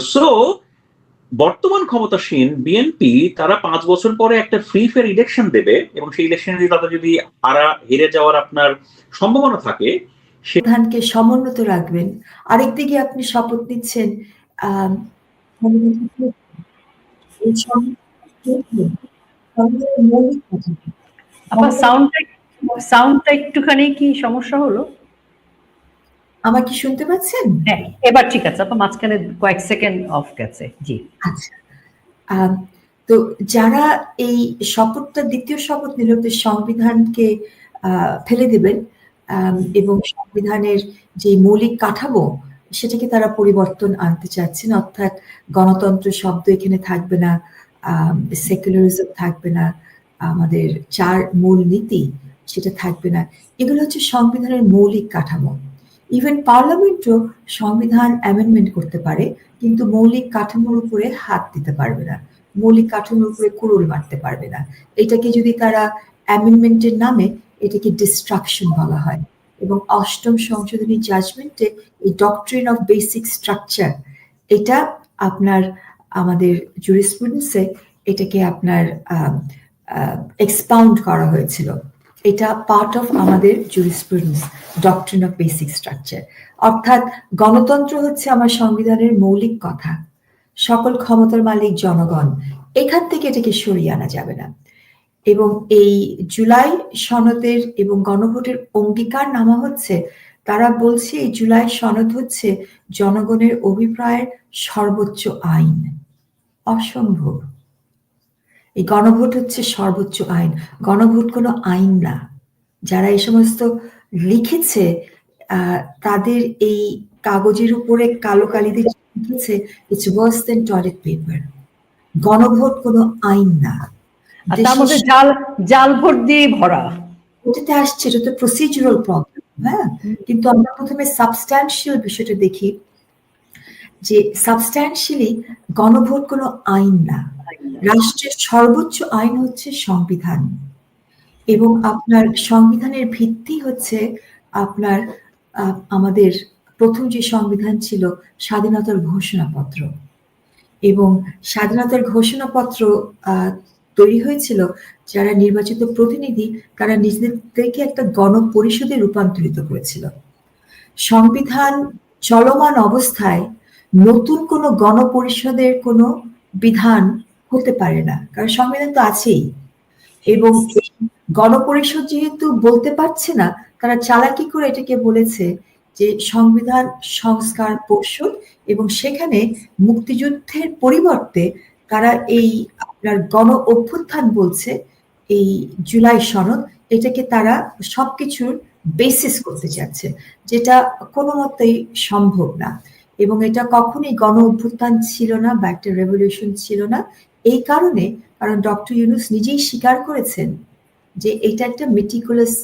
বর্তমান ক্ষমতাসীন বিএনপি তারা 5 বছর পরে একটা ফ্রি ফেয়ার ইলেকশন দেবে, এবং সেই ইলেকশনে তাদের যদি হেরে যাওয়ার আপনার সম্ভাবনা থাকে, প্রধানকে সমুন্নত রাখবেন, আরেকদিকে আপনি শপথ নিচ্ছেন আপনার সাউন্ডটা একটুখানি কি সমস্যা হলো? আমার কি শুনতে পাচ্ছেন? হ্যাঁ, এবার ঠিক আছে। আপনার মাঝখানে কয়েক সেকেন্ড অফ গেছে। জি, আচ্ছা। তো যারা এই শপথটা দ্বিতীয় শপথ নিল, তো সংবিধানকে ফেলে দেবেন এবং সংবিধানের যে মৌলিক কাঠামো সেটাকে তারা পরিবর্তন আনতে চাচ্ছেন, অর্থাৎ গণতন্ত্র শব্দ এখানে থাকবে না, সেকুলারিজম থাকবে না, আমাদের 4 মূল নীতি সেটা থাকবে না। এগুলো হচ্ছে সংবিধানের মৌলিক কাঠামো। ইভেন পার্লামেন্টও সংবিধান অ্যামেন্ডমেন্ট করতে পারে, কিন্তু মৌলিক কাঠামোর উপরে হাত দিতে পারবে না, মৌলিক কাঠামোর উপরে কুড়ুল মারতে পারবে না। এটাকে যদি তারা অ্যামেন্ডমেন্টের নামে এটাকে ডিস্ট্রাকশন বলা হয়। এবং 8ম সংশোধনী জাজমেন্টে এই ডক্ট্রিন অফ বেসিক স্ট্রাকচার, এটা আপনার আমাদের জুরিসপ্রুডেন্সে এটাকে আপনার এক্সপাউন্ড করা হয়েছিল। এটা পার্ট অফ আমাদের jurisprudence, doctrine of basic structure. অর্থাৎ গণতন্ত্র হচ্ছে আমার সংবিধানের মৌলিক কথা, সকল ক্ষমতার মালিক জনগণ, এখান থেকে এটাকে সরিয়ে আনা যাবে না। এবং এই জুলাই সনদের এবং গণভোটের অঙ্গীকার নামা হচ্ছে, তারা বলছে এই জুলাই সনদ হচ্ছে জনগণের অভিপ্রায়ের সর্বোচ্চ আইন। অসম্ভব। এই গণভোট হচ্ছে সর্বোচ্চ আইন, গণভোট কোনো আইন না। যারা এই সমস্ত লিখেছে তাদের এই কাগজের উপরে কালো কালি দিয়ে লিখেছে it's worse than toilet paper. গণভোট কোনো আইন না। আর তার মধ্যে জাল জাল ভোট দিয়ে ভরা। ওটাতে আসছে, এটা তো প্রসিডিউরাল প্রবলেম। হ্যাঁ, কিন্তু আমরা প্রথমে সাবস্ট্যান্সিয়াল বিষয়টা দেখি যে সাবস্ট্যান্সিয়ালি গণভোট কোনো আইন না। রাষ্ট্রের সর্বোচ্চ আইন হচ্ছে সংবিধান, এবং আপনার সংবিধানের ভিত্তি হচ্ছে আপনার আমাদের প্রথম যে সংবিধান ছিল স্বাধীনতার ঘোষণাপত্র, এবং স্বাধীনতার ঘোষণাপত্র তৈরি হয়েছিল যারা নির্বাচিত প্রতিনিধি তারা নিজেদেরকে একটা গণপরিষদে রূপান্তরিত করেছিল। সংবিধান চলমান অবস্থায় নতুন কোনো গণপরিষদের কোনো বিধান হতে পারে না, কারণ সংবিধান তো আছেই। এবং গণপরিষদ যেহেতু বলতে পারছে না, তারা চালাকি করে এটাকে বলেছে যে সংবিধান সংস্কার পরিষদ, এবং সেখানে মুক্তিযুদ্ধের পরিবর্তে তারা এই আপনার গণ অভ্যুত্থান বলছে এই জুলাই সনদ, এটাকে তারা সবকিছুর বেসিস করতে চাচ্ছে, যেটা কোনো মতেই সম্ভব না। এবং এটা কখনোই গণ অভ্যুত্থান ছিল না বা একটা রেভলিউশন ছিল না। এই কারণে, কারণ ডক্টর ইউনূস নিজেই স্বীকার করেছেন যে এটা একটা মেটিকুলাস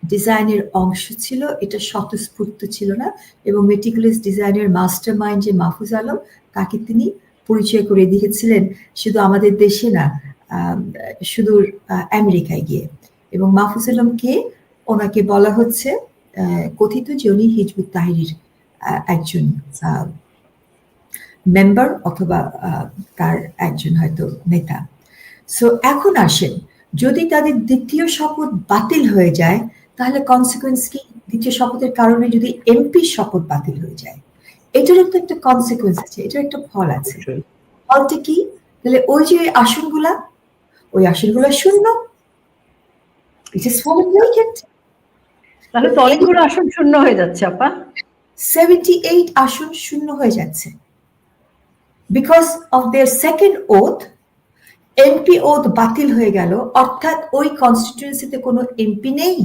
ডিজাইনের অংশ ছিল, এটা স্বতঃস্ফূর্ত ছিল না। এবং মেটিকুলাস ডিজাইনের মাস্টার মাইন্ড যে মাহফুজ আলম, তাকে তিনি পরিচয় করে দিয়েছিলেন শুধু আমাদের দেশে না, সুদূর আমেরিকায় গিয়ে। এবং মাহফুজ আলম কে, ওনাকে বলা হচ্ছে কথিত যে উনি হিজবুত তাহরির একজন মেম্বার অথবা তার একজন হয়তো নেতা। সো এখন আসেন, যদি তাদের দ্বিতীয় শপথ বাতিল হয়ে যায় তাহলে কনসিকুয়েন্স কি? দ্বিতীয় শপথের কারণে যদি এমপি শপথ বাতিল হয়ে যায়, এটারও তো একটা কনসিকুয়েন্স আছে, এটার একটা ফল আছে। ফলটা কি? তাহলে ওই যে আসনগুলা, ওই আসনগুলো শূন্য, ইট ইজ ফর ভ্যাকেন্ট। তাহলে তো অনেকগুলো আসন শূন্য হয়ে যাচ্ছে আপা। 78 আসন শূন্য হয়ে যাচ্ছে because of their second oath. MP oath বাতিল হয়ে গেল, অর্থাৎ ওই কনস্টিটিউয়েন্সিতে কোনো এমপি নেই,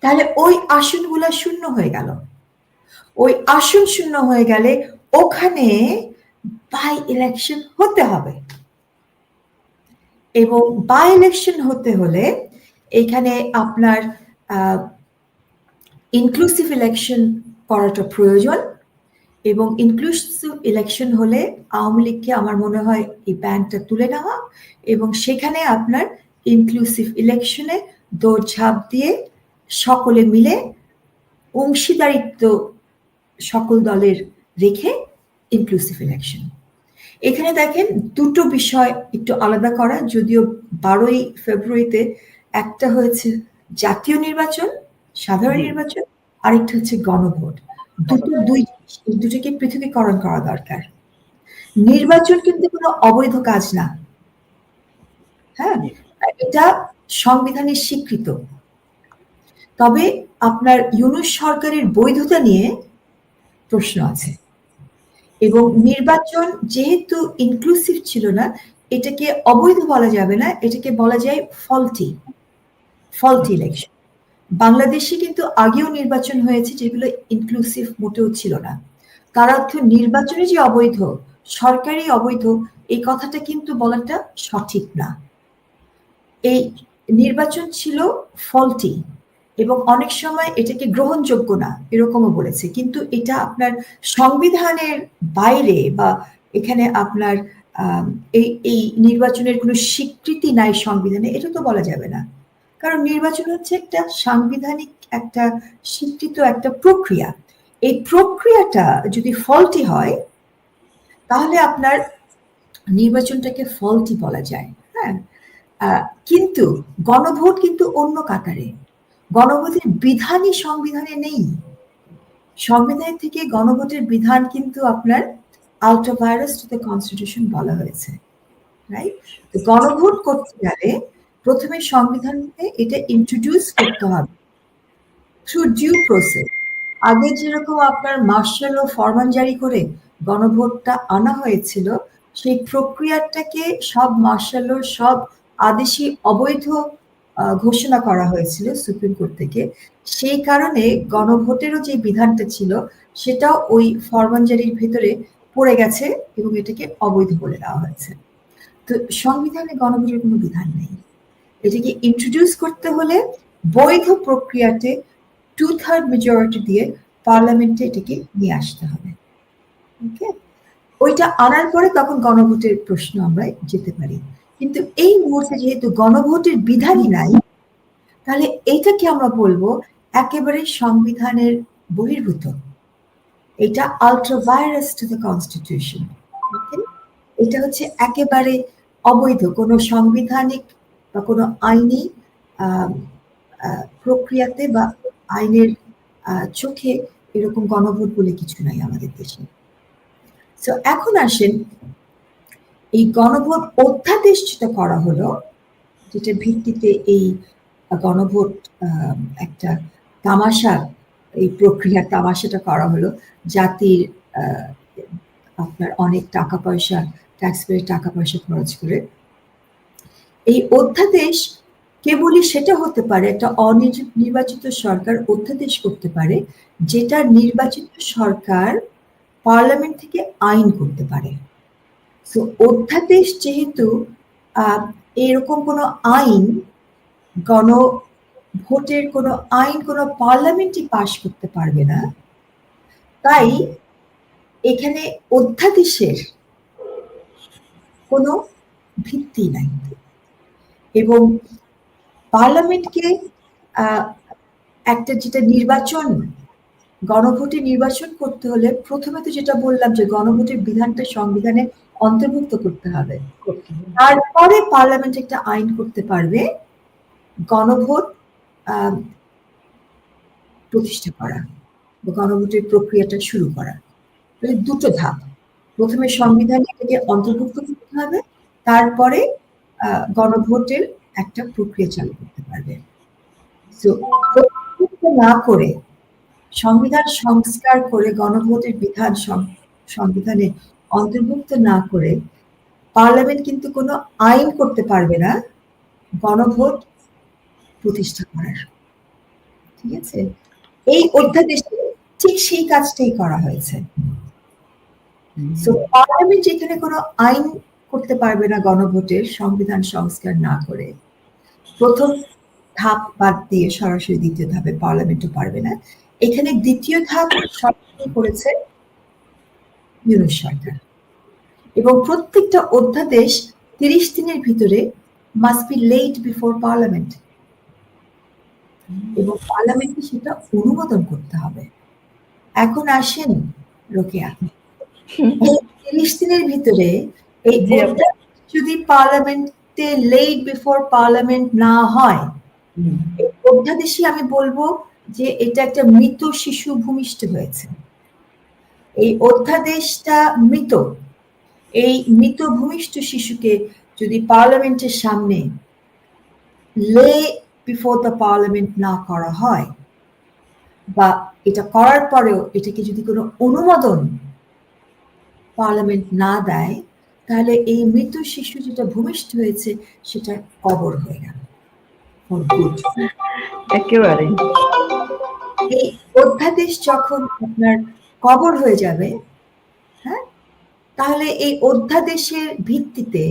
তাহলে ওই আসনগুলো শূন্য হয়ে গেল। ওই আসন শূন্য হয়ে গেলে ওখানে বাই ইলেকশন হতে হবে, এবং বাই ইলেকশন হতে হলে এখানে আপনার ইনক্লুসিভ ইলেকশন করাটা প্রয়োজন। এবং ইনক্লুসিভ ইলেকশন হলে আওয়ামী লীগকে আমার মনে হয় এই ব্যানটা তুলে নেওয়া, এবং সেখানে আপনার ইনক্লুসিভ ইলেকশনে দৌড়ঝাঁপ দিয়ে সকলে মিলে অংশীদারিত্ব সকল দলের রেখে ইনক্লুসিভ ইলেকশন। এখানে দেখেন দুটো বিষয় একটু আলাদা করা, যদিও 12ই ফেব্রুয়ারিতে একটা হয়েছে জাতীয় নির্বাচন, সাধারণ নির্বাচন, আরেকটা হচ্ছে গণভোট। দুটোকে পৃথকীকরণ করা দরকার। নির্বাচন কিন্তু কোনো অবৈধ কাজ না, হ্যাঁ, এটা সংবিধানের স্বীকৃত। তবে আপনার ইউনূস সরকারের বৈধতা নিয়ে প্রশ্ন আছে, এবং নির্বাচন যেহেতু ইনক্লুসিভ ছিল না, এটাকে অবৈধ বলা যাবে না, এটাকে বলা যায় ফল্টি ইলেকশন। বাংলাদেশে কিন্তু আগেও নির্বাচন হয়েছে যেগুলো ইনক্লুসিভ মোটেও ছিল না। তার অর্থ নির্বাচনে যে অবৈধ, সরকারি অবৈধ, এই কথাটা কিন্তু বলাটা সঠিক না। এই নির্বাচন ছিল ফল্টি, এবং অনেক সময় এটাকে গ্রহণযোগ্য না এরকমও বলেছে, কিন্তু এটা আপনার সংবিধানের বাইরে, বা এখানে আপনার এই নির্বাচনের কোনো স্বীকৃতি নাই সংবিধানে, এটা তো বলা যাবে না। কারণ নির্বাচন হচ্ছে একটা সাংবিধানিক একটা স্বীকৃত একটা প্রক্রিয়া। এই প্রক্রিয়াটা যদি ফল্টি হয় তাহলে আপনার নির্বাচনটাকে ফল্টি বলা যায়। হ্যাঁ, কিন্তু গণভোট কিন্তু অন্য কাতারে। গণভোটের বিধানই সংবিধানে নেই। সংবিধান থেকে গণভোটের বিধান কিন্তু আপনার out of violence two the constitution বলা হয়েছে, রাইট? গণভোট করতে গেলে প্রথমে সংবিধানে এটা ইন্ট্রোডিউস করতে হবে থ্রু ডিউ প্রসেস। আগে যেরকম আপনার মার্শাল ও ফরমান জারি করে গণভোটটা আনা হয়েছিল, সেই প্রক্রিয়াটাকে সব মার্শাল ও সব আদেশই অবৈধ ঘোষণা করা হয়েছিল সুপ্রিম কোর্ট থেকে। সেই কারণে গণভোটেরও যে বিধানটা ছিল সেটাও ওই ফরমান জারির ভেতরে পড়ে গেছে এবং এটাকে অবৈধ বলে দেওয়া হয়েছে। তো সংবিধানে গণভোটের কোনো বিধান নেই। এটাকে ইন্ট্রোডিউস করতে হলে বৈধ প্রক্রিয়াতে 2/3 মেজরিটি দিয়ে পার্লামেন্টে এটাকে নিয়ে আসতে হবে। ওকে, ওইটা আনার পরে তখন গণভোটের প্রশ্ন আমরা যেতে পারি। কিন্তু এই মুহূর্তে যেহেতু গণভোটের বিধানই নাই, তাহলে এইটাকে আমরা বলবো একেবারে সংবিধানের বহির্ভূত। এটা আল্ট্রাভাইরাস টু দ্য কনস্টিটিউশন। এটা হচ্ছে একেবারে অবৈধ, কোনো সাংবিধানিক বা কোনো আইনি প্রক্রিয়াতে বা আইনের চোখে এরকম গণভোট বলে কিছু নাই আমাদের দেশে। তো এখন আসেন, এই গণভোট অধ্যাদেশ যেটা করা হলো, যেটার ভিত্তিতে এই গণভোট একটা তামাশা, এই প্রক্রিয়ার তামাশাটা করা হলো, জাতির আপনার অনেক টাকা পয়সা, ট্যাক্সপেয়ারের টাকা পয়সা খরচ করে। এই অধ্যাদেশ কেবলই সেটা হতে পারে, একটা অনির্বাচিত সরকার অধ্যাদেশ করতে পারে যেটা নির্বাচিত সরকার পার্লামেন্ট থেকে আইন করতে পারে। তো অধ্যাদেশ যেহেতু এরকম কোনো আইন, গণভোটের কোনো আইন কোনো পার্লামেন্টই পাশ করতে পারবে না, তাই এখানে অধ্যাদেশের কোনো ভিত্তি নাই। এবং পার্লামেন্টকে একটা যেটা নির্বাচন, গণভোটে নির্বাচন করতে হলে প্রথমে তো যেটা বললাম যে গণভোটের বিধানটা সংবিধানে অন্তর্ভুক্ত করতে হবে, তারপরে পার্লামেন্ট একটা আইন করতে পারবে গণভোট প্রতিষ্ঠা করা, গণভোটের প্রক্রিয়াটা শুরু করা। তাহলে দুটো ধাপ, প্রথমে সংবিধানে এটাকে অন্তর্ভুক্ত করতে হবে, তারপরে গণভোটের একটা প্রক্রিয়া চালু করতে পারবে। না করে সংবিধান সংস্কার করে গণভোটের বিধান সংবিধানে অন্তর্ভুক্ত না করে পার্লামেন্ট কিন্তু কোনো আইন করতে পারবে না গণভোট প্রতিষ্ঠা করার। ঠিক আছে, এই অধ্যাদেশে ঠিক সেই কাজটাই করা হয়েছে। পার্লামেন্ট যেখানে কোনো আইন করতে পারবে না গণভোটের সংবিধান সংস্কার না করে, প্রথম ধাপ বাদ দিয়ে সরাসরি দ্বিতীয় ধাপে পার্লামেন্টও পারবে না, এখানে দ্বিতীয় ধাপ সরাসরি করেছে ইউনূস সরকার। এবং প্রত্যেকটা অধ্যাদেশ 30 দিনের ভিতরে must be laid before parliament, এবং পার্লামেন্টে সেটা অনুমোদন করতে হবে। এখন আসেন রোকেয়া, 30 দিনের ভিতরে এই যদি পার্লামেন্টে লেড বিফোর পার্লামেন্ট না হয়, এই অধ্যাদেশে আমি বলবো যে এটা একটা মৃত শিশু ভূমিষ্ঠ হয়েছে। এই অধ্যাদেশটা মৃত। এই মৃত ভূমিষ্ঠ শিশুকে যদি পার্লামেন্টের সামনে লে বিফোর দ্য পার্লামেন্ট না করা হয়, বা এটা করার পরেও এটাকে যদি কোনো অনুমোদন পার্লামেন্ট না দেয়, তাহলে এই মৃত শিশু যেটা ভূমিষ্ঠ হয়েছে সেটা কবর হয়ে গেল। একেবারে এই অধ্যাদেশ যখন আপনার কবর হয়ে যাবে, হ্যাঁ, তাহলে এই অধ্যাদেশের ভিত্তিতে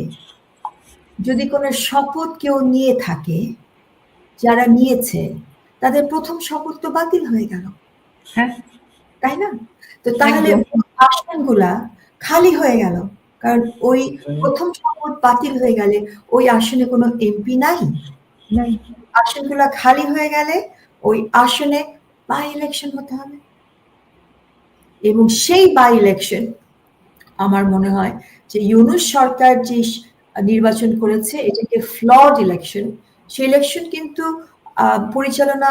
যদি কোনো শপথ কেউ নিয়ে থাকে, যারা নিয়েছে তাদের প্রথম শপথ তো বাতিল হয়ে গেল, হ্যাঁ, তাই না? তো তাহলে আসনগুলা খালি হয়ে গেল, কারণ ওই প্রথম শপথ বাতিল হয়ে গেলে ওই আসনে কোনো এমপি নাই। আসনগুলা খালি হয়ে গেলে ওই আসনে বাই ইলেকশন হতে হবে, এবং সেই বাই ইলেকশন আমার মনে হয় যে ইউনূস সরকার যে নির্বাচন করেছে এটাকে ফ্লড ইলেকশন, সেই ইলেকশন কিন্তু পরিচালনা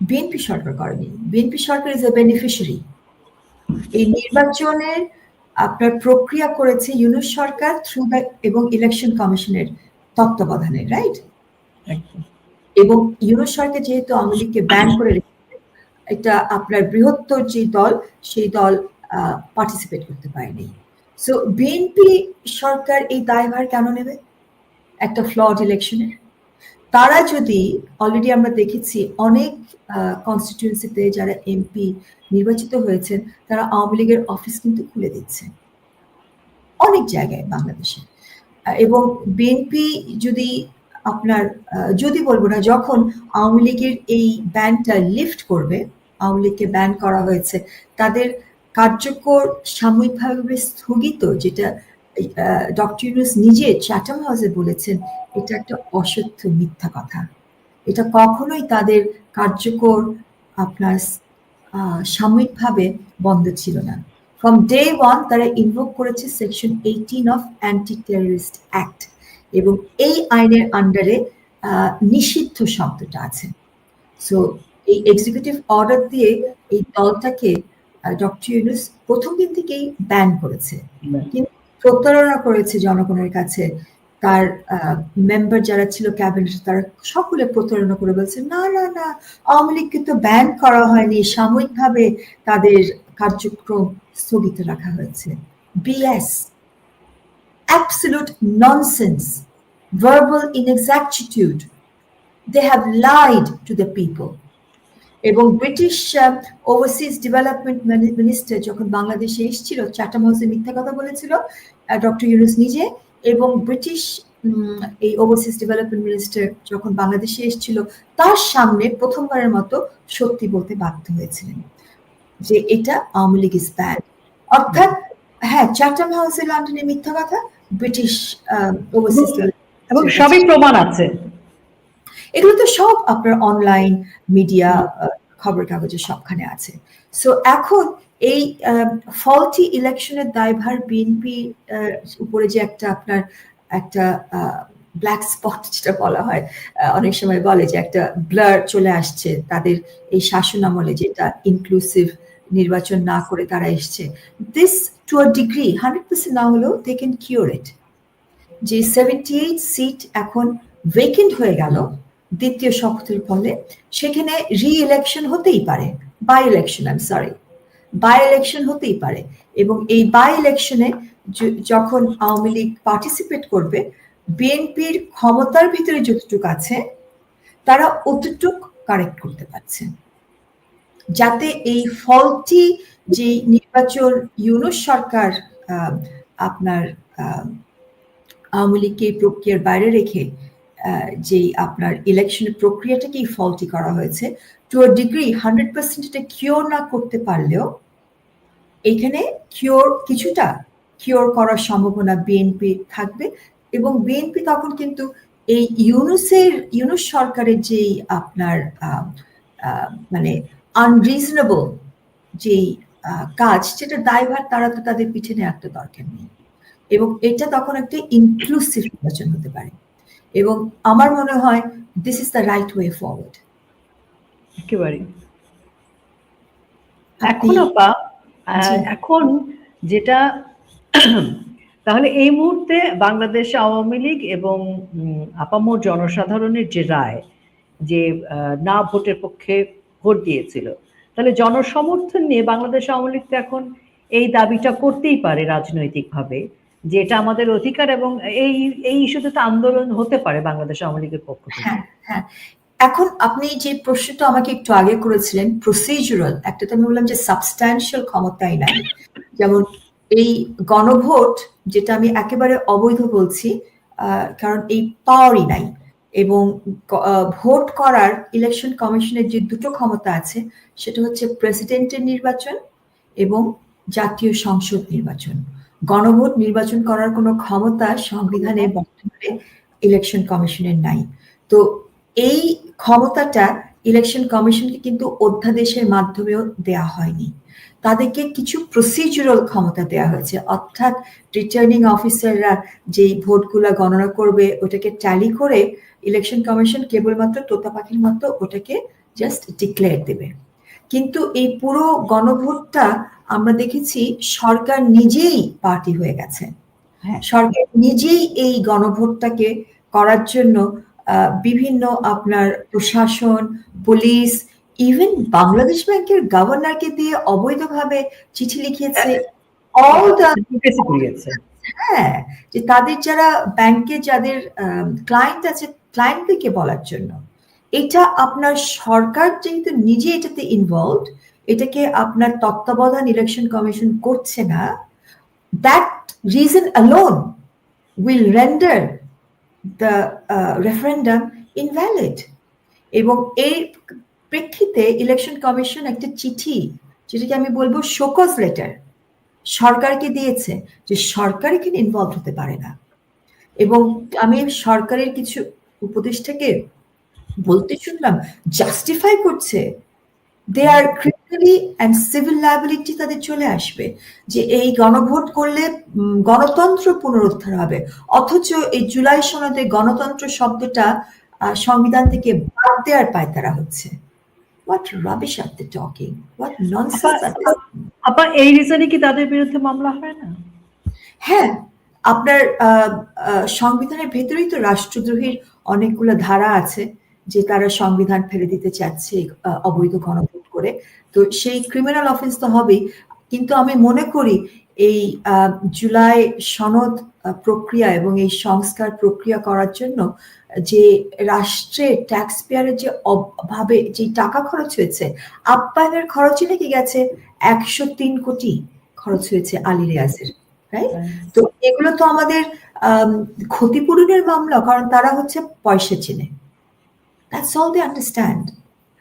বিএনপি সরকার করেনি। BNP Sarkar is a beneficiary. এই নির্বাচনের আপনার প্রক্রিয়া করেছে ইউনূস সরকার থ্রু দ্য এবং ইলেকশন কমিশনের তত্ত্বাবধানে, রাইট? একদম। এবং ইউনূস সরকার যেহেতু আওয়ামী লীগকে ব্যান করে রেখেছে, এটা আপনার বৃহত্তর যে দল, সেই দল পার্টিসিপেট করতে পারেনি। সো বিএনপি সরকার এই দায়ভার কেন নেবে একটা ফ্লড ইলেকশনের? তারা যদি অলরেডি আমরা দেখেছি অনেক কনস্টিটিউয়েন্সিতে যারা এমপি নির্বাচিত হয়েছেন, তারা আওয়ামী লীগের অফিস কিন্তু খুলে দিচ্ছে অনেক জায়গায় বাংলাদেশে। এবং বিএনপি যদি আপনার যদি বলবো না, যখন আওয়ামী লীগের এই ব্যানটা লিফট করবে, আওয়ামী লীগকে ব্যান করা হয়েছে, তাদের কার্যকর সাময়িকভাবে স্থগিত, যেটা ডক্টর ইউনূস নিজে চ্যাটাম হাউসে বলেছেন, এটা একটা অসত্য মিথ্যা কথা। এটা কখনোই তাদের কার্যকর আপনার সাময়িকভাবে বন্ধ ছিল না। ফ্রম ডে ওয়ান তারা ইনভোক করেছে section 18 of anti terrorist act, এবং এই আইনের আন্ডারে নিষিদ্ধ শব্দটা আছে। সো এই এক্সিকিউটিভ অর্ডার দিয়ে এই দলটাকে ডক্টর ইউনূস প্রথম দিন থেকেই ব্যান করেছে, কিন্তু প্রতারণা করেছে জনগণের কাছে। তার মেম্বার যারা ছিল ক্যাবিনেট, তারা সকলে প্রতারণা করে বলছে না না না, আওয়ামী লীগকে তো ব্যান করা হয়নি, সাময়িকভাবে তাদের কার্যক্রম স্থগিত রাখা হয়েছে। BS, absolute nonsense, verbal inexactitude. They have lied to the people. এবং ব্রিটিশ ওভারসিজ ডেভেলপমেন্ট মিনিস্টার যখন বাংলাদেশে এসেছিল, চ্যাটাম হাউসে মিথ্যা কথা বলেছিল ডক্টর ইউনূস নিজে, এবং ব্রিটিশ এই ওভারসিজ ডেভেলপমেন্ট মিনিস্টার যখন বাংলাদেশে এসেছিল, তার সামনে প্রথমবারের মতো সত্যি বলতে বাধ্য হয়েছিলেন যে এটা আওয়ামী লীগ ইজ ব্যাড। অর্থাৎ হ্যাঁ, চ্যাটাম হাউসে লন্ডনে মিথ্যা কথা, ব্রিটিশ ওভারসিজ, এবং সবই প্রমাণ আছে। এগুলো তো সব আপনার অনলাইন মিডিয়া, খবর কাগজে সবখানে আছে। সো এখন এই ফলটি ইলেকশনের দায়ভার বিএনপি উপরে যে একটা ব্ল্যাক স্পট যেটা বলা হয়, অনেক সময় বলে যে একটা ব্লার চলে আসছে তাদের এই শাসন আমলে, যেটা ইনক্লুসিভ নির্বাচন না করে তারা এসছে। দিস টু আ ডিগ্রি 100% না হলেও দে ক্যান কিওর ইট। যে 78 সিট এখন ভেকেন্ট হয়ে গেল দ্বিতীয় শপথের ফলে, সেখানে রি ইলেকশন হতেই পারে, বাই ইলেকশন হতেই পারে। এবং এই বাই ইলেকশনে যখন আওয়ামী লীগ পার্টিসিপেট করবে, বিএনপির ক্ষমতার ভিতরে যতটুকু আছে তারা অতটুক কারেক্ট করতে পারছে, যাতে এই ফলটি যে নির্বাচন ইউনূস সরকার আপনার আওয়ামী লীগকে এই প্রক্রিয়ার বাইরে রেখে যে আপনার ইলেকশনের প্রক্রিয়াটাকেই ফলটি করা হয়েছে, টু আ ডিগ্রি 100% এটা কিওর না করতে পারলেও এখানে কিছুটা কিওর করার সম্ভাবনা বিএনপি থাকবে। এবং বিএনপি তখন কিন্তু এই ইউনূস সরকারের যেই আপনার মানে আনরিজনেবল যেই কাজ, সেটা দায়ভার তারা তো তাদের পিঠে নেওয়ার তো দরকার নেই, এবং এটা তখন একটা ইনক্লুসিভ নির্বাচন হতে পারে। এবং আমার মনে হয় this is the right way forward. একেবারে। এখন যেটা তাহলে এই মুহূর্তে বাংলাদেশ আওয়ামী লীগ এবং আপামর জনসাধারণের যে রায়, যে না ভোটের পক্ষে ভোট দিয়েছিল, তাহলে জনসমর্থন নিয়ে বাংলাদেশ আওয়ামী লীগ তো এখন এই দাবিটা করতেই পারে রাজনৈতিকভাবে যে এটা আমাদের অধিকার, এবং এই ইস্যুতে তো আন্দোলন হতে পারে বাংলাদেশ আওয়ামী লীগের পক্ষ থেকে। হ্যাঁ, এখন আপনি যে প্রশ্নটা আমাকে একটু আগে করেছিলেন প্রসিডিউরাল, একটা তো আমি বললাম যে সাবস্ট্যান্সিয়াল ক্ষমতাই নাই। যেমন এই গণভোট, যেটা আমি একেবারে অবৈধ বলছি, কারণ এই পাওয়ারই নাই। এবং ভোট করার ইলেকশন কমিশনের যে দুটো ক্ষমতা আছে, সেটা হচ্ছে প্রেসিডেন্টের নির্বাচন এবং জাতীয় সংসদ নির্বাচন। গণভোট নির্বাচন করার কোনো ক্ষমতা সংবিধানে বর্তমানে ইলেকশন কমিশনের নাই। তো এই ক্ষমতাটা ইলেকশন কমিশনকে কিন্তু অধ্যাদেশের মাধ্যমেও দেয়া হয়নি, তাদেরকে কিছু প্রসিডিউরাল ক্ষমতা দেয়া হয়েছে। অর্থাৎ রিটার্নিং অফিসাররা যেই ভোটগুলা গণনা করবে, ওটাকে ট্যালি করে ইলেকশন কমিশন কেবলমাত্র তোতা পাখির মতো ওটাকে জাস্ট ডিক্লেয়ার দেবে। কিন্তু এই পুরো গণভোটটা আমরা দেখেছি সরকার নিজেই পার্টি হয়ে গেছে। সরকার নিজেই এই গণভোটটাকে করার জন্য বিভিন্ন আপনার প্রশাসন, পুলিশ, ইভেন বাংলাদেশ ব্যাংকের গভর্নরকে দিয়ে অবৈধভাবে চিঠি লিখিয়েছে অল দ্য হ্যাঁ, যে তাদের যারা ব্যাংকে যাদের ক্লায়েন্ট আছে ক্লায়েন্টদেরকে বলার জন্য। এটা আপনার সরকার যেহেতু নিজে এটাতে ইনভলভড, এটাকে আপনার তত্ত্বাবধান ইলেকশন কমিশন করছে না, that reason alone will render the referendum invalid. এবং এই প্রেক্ষিতে ইলেকশন কমিশন একটা চিঠি, যেটাকে আমি বলবো শোকজ লেটার, সরকারকে দিয়েছে যে সরকার এখানে ইনভলভ হতে পারে না। এবং আমি সরকারের কিছু উপদেষ্টাকে বলতে শুনলাম, জাস্টিফাই করছে দে আর ক্রিমিনালি অ্যান্ড সিভিল লায়াবিলিটি তাদের চলে আসবে, যে এই গণভোট করলে গণতন্ত্র পুনরুদ্ধার হবে, অথচ এই জুলাই সনদে গণতন্ত্র শব্দটা সংবিধান থেকে বাদ দেওয়ার পায়তারা হচ্ছে। What rubbish are they talking? What nonsense are they talking? আপা এই রিজনে কি তাদের বিরুদ্ধে মামলা হয় না? হ্যাঁ, আপনার সংবিধানের ভেতরেই তো রাষ্ট্রদ্রোহীর অনেকগুলো ধারা আছে, যে তারা সংবিধান ফেলে দিতে চাচ্ছে অবৈধ গণভোট করে, তো সেই ক্রিমিনাল অফেন্স তো হবেই। কিন্তু আমি মনে করি এই জুলাই সনদ প্রক্রিয়া এবং এই সংস্কার প্রক্রিয়া করার জন্য যে রাষ্ট্রের ট্যাক্স পেয়ারের যে অভাবে যে টাকা খরচ হয়েছে, আপ্যায়নের খরচই নাকি গেছে 103 কোটি খরচ হয়েছে আলী রিয়াজের, রাইট? তো এগুলো তো আমাদের ক্ষতিপূরণের মামলা, কারণ তারা হচ্ছে পয়সা চেনে, দ্যাটস অল দে আন্ডারস্ট্যান্ড।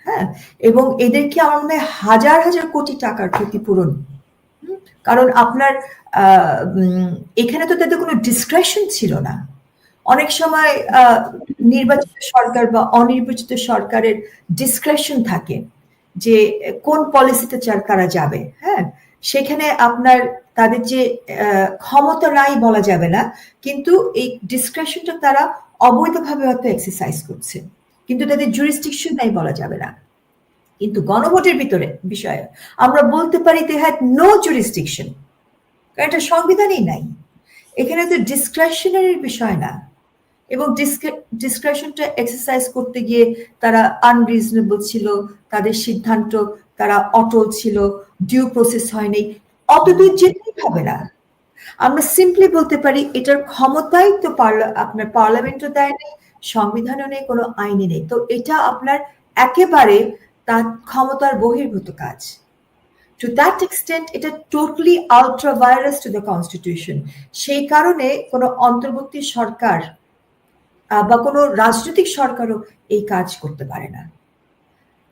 হ্যাঁ, এবং এদেরকে আমার মনে হয় হাজার হাজার কোটি টাকার ক্ষতিপূরণ, কারণ আপনার এখানে তো তাদের কোনো ডিসক্রেশন ছিল না। অনেক সময় নির্বাচিত সরকার বা অনির্বাচিত সরকারের ডিসক্রেশন থাকে যে কোন পলিসিতে তারা যাবে। হ্যাঁ, সেখানে আপনার তাদের যে ক্ষমতা নাই বলা যাবে না, কিন্তু এই ডিসক্রেশনটা তারা অবৈধভাবে হয়তো এক্সারসাইজ করছে, কিন্তু তাদের জুরিসডিকশন নাই বলা যাবে না। কিন্তু গণভোটের ভিতরে বিষয়ে আমরা বলতে পারি দে হ্যাড নো জুরিসডিকশন, কারণ এটা সংবিধানেই নাই। এখানে তো ডিসক্রেশনারির বিষয় না, এবং ডিসক্রেশনটা এক্সারসাইজ করতে গিয়ে তারা আনরিজনেবল ছিল, তাদের সিদ্ধান্ত তারা অটল ছিল, ডিউ প্রসেস হয়নি, অতদূর যেতেই হবে না। আমরা সিম্পলি বলতে পারি এটার ক্ষমতাই তো আপনার পার্লামেন্টও দেয় নেই, সংবিধানও নেই, কোনো আইনই নেই, তো এটা আপনার একেবারে তার ক্ষমতার বহির্ভূত কাজ। টু দ্যাট এক্সটেন্ট এটা totally ultra virus to the constitution. সেই কারণে কোনো অন্তর্বর্তী সরকার বা কোনো রাজনৈতিক সরকারও এই কাজ করতে পারে না।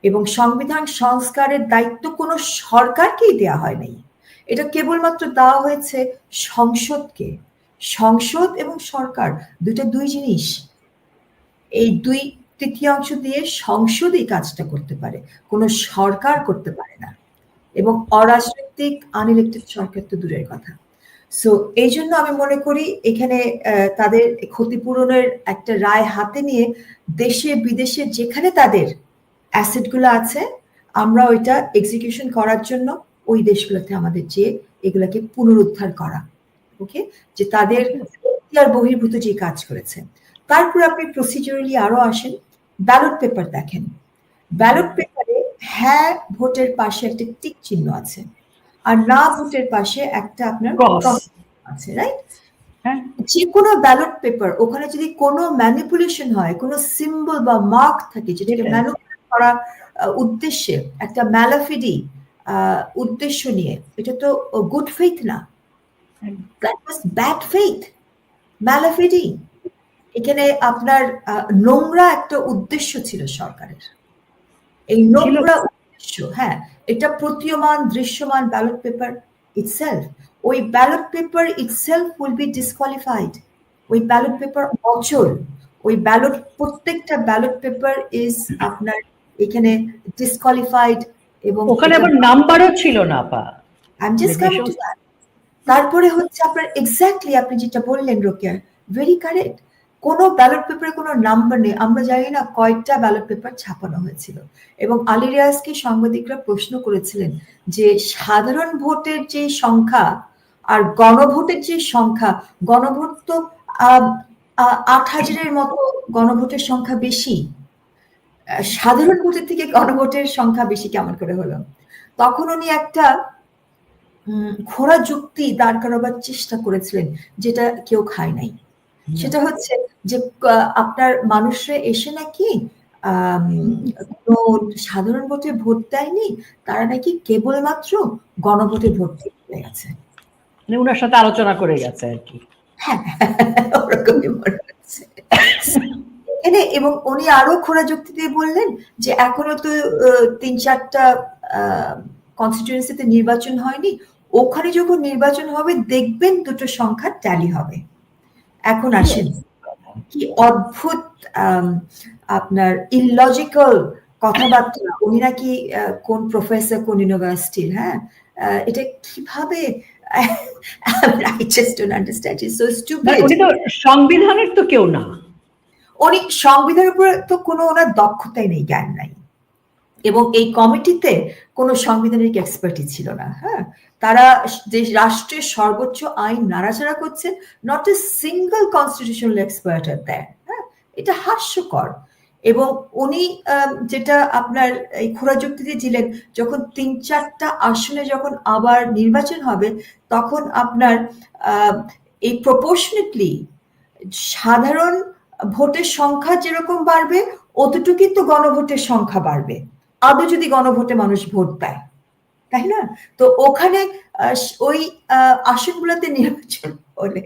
এবং সংবিধান সংস্কারের দায়িত্ব কোনো সরকারকেই দেওয়া হয় নাই, এটা কেবলমাত্র দেওয়া হয়েছে সংসদকে। সংসদ এবং সরকার দুই জিনিস, এই 2/3 দিয়ে সংসদ এই কাজটা করতে পারে, কোনো সরকার করতে পারে না, এবং অরাজনৈতিক আনইলেক্টেড সরকার তো দূরের কথা। সো এই জন্য আমি মনে করি এখানে তাদের ক্ষতিপূরণের একটা রায় হাতে নিয়ে দেশে বিদেশে যেখানে তাদের অ্যাসেটগুলো আছে, আমরা ওইটা এক্সিকিউশন করার জন্য ওই দেশগুলোতে আমাদের যে এগুলাকে পুনরুদ্ধার করা, ওকে, যে তাদের বহির্ভূত যে কাজ করেছে। তারপর আপনি প্রসিডিউরালি আরো আসেন, ব্যালট পেপার দেখেন, ব্যালট পেপারে হ্যাঁ ভোটের পাশে একটা টিক চিহ্ন আছে, আর না ভোটের পাশে একটা আপনার আছে, রাইট? যে কোনো ব্যালট পেপার ওখানে যদি কোনো ম্যানিপুলেশন হয়, কোনো সিম্বল বা মার্ক থাকে যেটাকে ম্যানিপুলেট করা উদ্দেশ্যে, একটা ম্যালাফিডি উদ্দেশ্য নিয়ে, এটা তো গুড ফেইথ না, দ্যাট ওয়াজ ব্যাড ফেইথ, ম্যালাফিডি। এখানে আপনার নোংরা একটা উদ্দেশ্য ছিল সরকারের, এই নোংরা উদ্দেশ্য, হ্যাঁ, এটা প্রতীয়মান দৃশ্যমান ব্যালট পেপার ইটসেলফ, ওই ballot paper itself will be disqualified, ওই ব্যালট পেপার অচল, ওই ব্যালট প্রত্যেকটা ব্যালট পেপার ইজ আপনার এখানে ডিসকোয়ালিফাইড, এবং ওখানে আবার নাম্বারও ছিল না পা। I am just coming to that. তারপরে হচ্ছে আপনার এক্স্যাক্টলি আপনি যেটা বললেন রোকেয়া, ভেরি কারেক্ট, কোনো ব্যালট পেপারে কোনো নাম্বার নেই, আমরা জানি না কয়েকটা ব্যালট পেপার ছাপানো হয়েছিল। এবং আলী রিয়াজকে সাংবাদিকরা প্রশ্ন করেছিলেন যে সাধারণ ভোটের যে সংখ্যা আর গণভোটের যে সংখ্যা, গণভোট তো 8,000-এর মতো গণভোটের সংখ্যা বেশি, সাধারণ ভোটের থেকে গণভোটের সংখ্যা বেশি কেমন করে হলো? তখন উনি একটা খোঁড়া যুক্তি দাঁড় করাবার চেষ্টা করেছিলেন, যেটা কেউ খায় নাই। সেটা হচ্ছে যে আপনার মানুষরা এসে নাকি কোনো সাধারণ ভোটে ভোট দেয়নি, তারা নাকি কেবলমাত্র গণভোটে ভোট দিয়ে গেছে, মানে ওনার সাথে আলোচনা করে গেছে আর কি। হ্যাঁ, ওরকমই মনে হচ্ছে। এবং উনি আরো খোঁড়া যুক্তি দিয়ে বললেন যে এখনো তো 3-4টা কনস্টিটিউয়েন্সিতে নির্বাচন হয়নি, ওখানে যখন নির্বাচন হবে দেখবেন দুটো সংখ্যা ট্যালি হবে। এখন আসেন, কি অদ্ভুত আপনার ইললজিক্যাল কথাবার্তা। উনি নাকি কোন প্রফেসর, কোন ইউনিভার্সিটির, হ্যাঁ, এটা কিভাবে, I just don't understand. It's so stupid. উনি তো সংবিধানের তো কেউ না, উনি সংবিধানের উপরে তো কোনো ওনার দক্ষতাই নেই, জ্ঞান নাই, এবং এই কমিটিতে কোনো সাংবিধানিক এক্সপার্টই ছিল না। হ্যাঁ, তারা যে রাষ্ট্রের সর্বোচ্চ আইন নাড়াচাড়া করছে, not a single constitutional expert আর দ্যাট। হ্যাঁ, এটা হাস্যকর। এবং উনি যেটা আপনার এই খোঁড়া যুক্তি দিয়ে দিলেন, যখন 3-4টা আসনে যখন আবার নির্বাচন হবে, তখন আপনার এই প্রপোর্শনেটলি সাধারণ ভোটের সংখ্যা যেরকম বাড়বে, অতটুকুই তো গণভোটের সংখ্যা বাড়বে, আদৌ যদি গণভোটে মানুষ ভোট দেয়, তাই না? তো ওখানে ওই আসনগুলোতে নির্বাচন হলে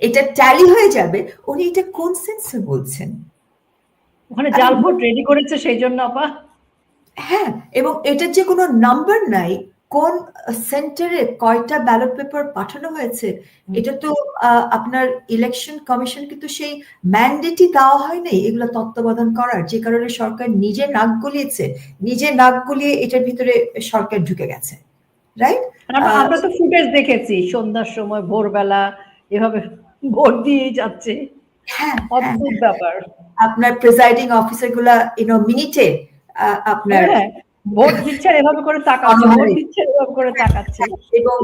এটা ট্যালি হয়ে যাবে। উনি এটা কোন সেন্সে বলছেন? ওখানে জাল ভোট রেডি করেছে সেই জন্য আপা। হ্যাঁ, এবং এটার যে কোনো নাম্বার নাই, কোন সেন্টারে কয়টা ব্যালট পেপার পাঠানো হয়েছে, এটা তো আপনার ইলেকশন কমিশন কিন্তু সেই ম্যান্ডেটই দেওয়া হয় নাই এগুলো তত্ত্বাবধান করার, যে কারণে সরকার নিজে নাক গলিয়েছে, নিজে নাক গলিয়ে এটার ভিতরে সরকার ঢুকে গেছে, রাইট? আমরা তো ফুটেজ দেখেছি, সন্ধ্যার সময় ভোরবেলা এভাবে ভোট দিয়ে যাচ্ছে। হ্যাঁ, অদ্ভুত ব্যাপার। আপনার প্রিসাইডিং অফিসার গুলা মিনিটে আপনার ভোট দিচ্ছেন এভাবে করে তাকাচ্ছে, ভোট দিচ্ছেন এভাবে করে তাকাচ্ছে, এবং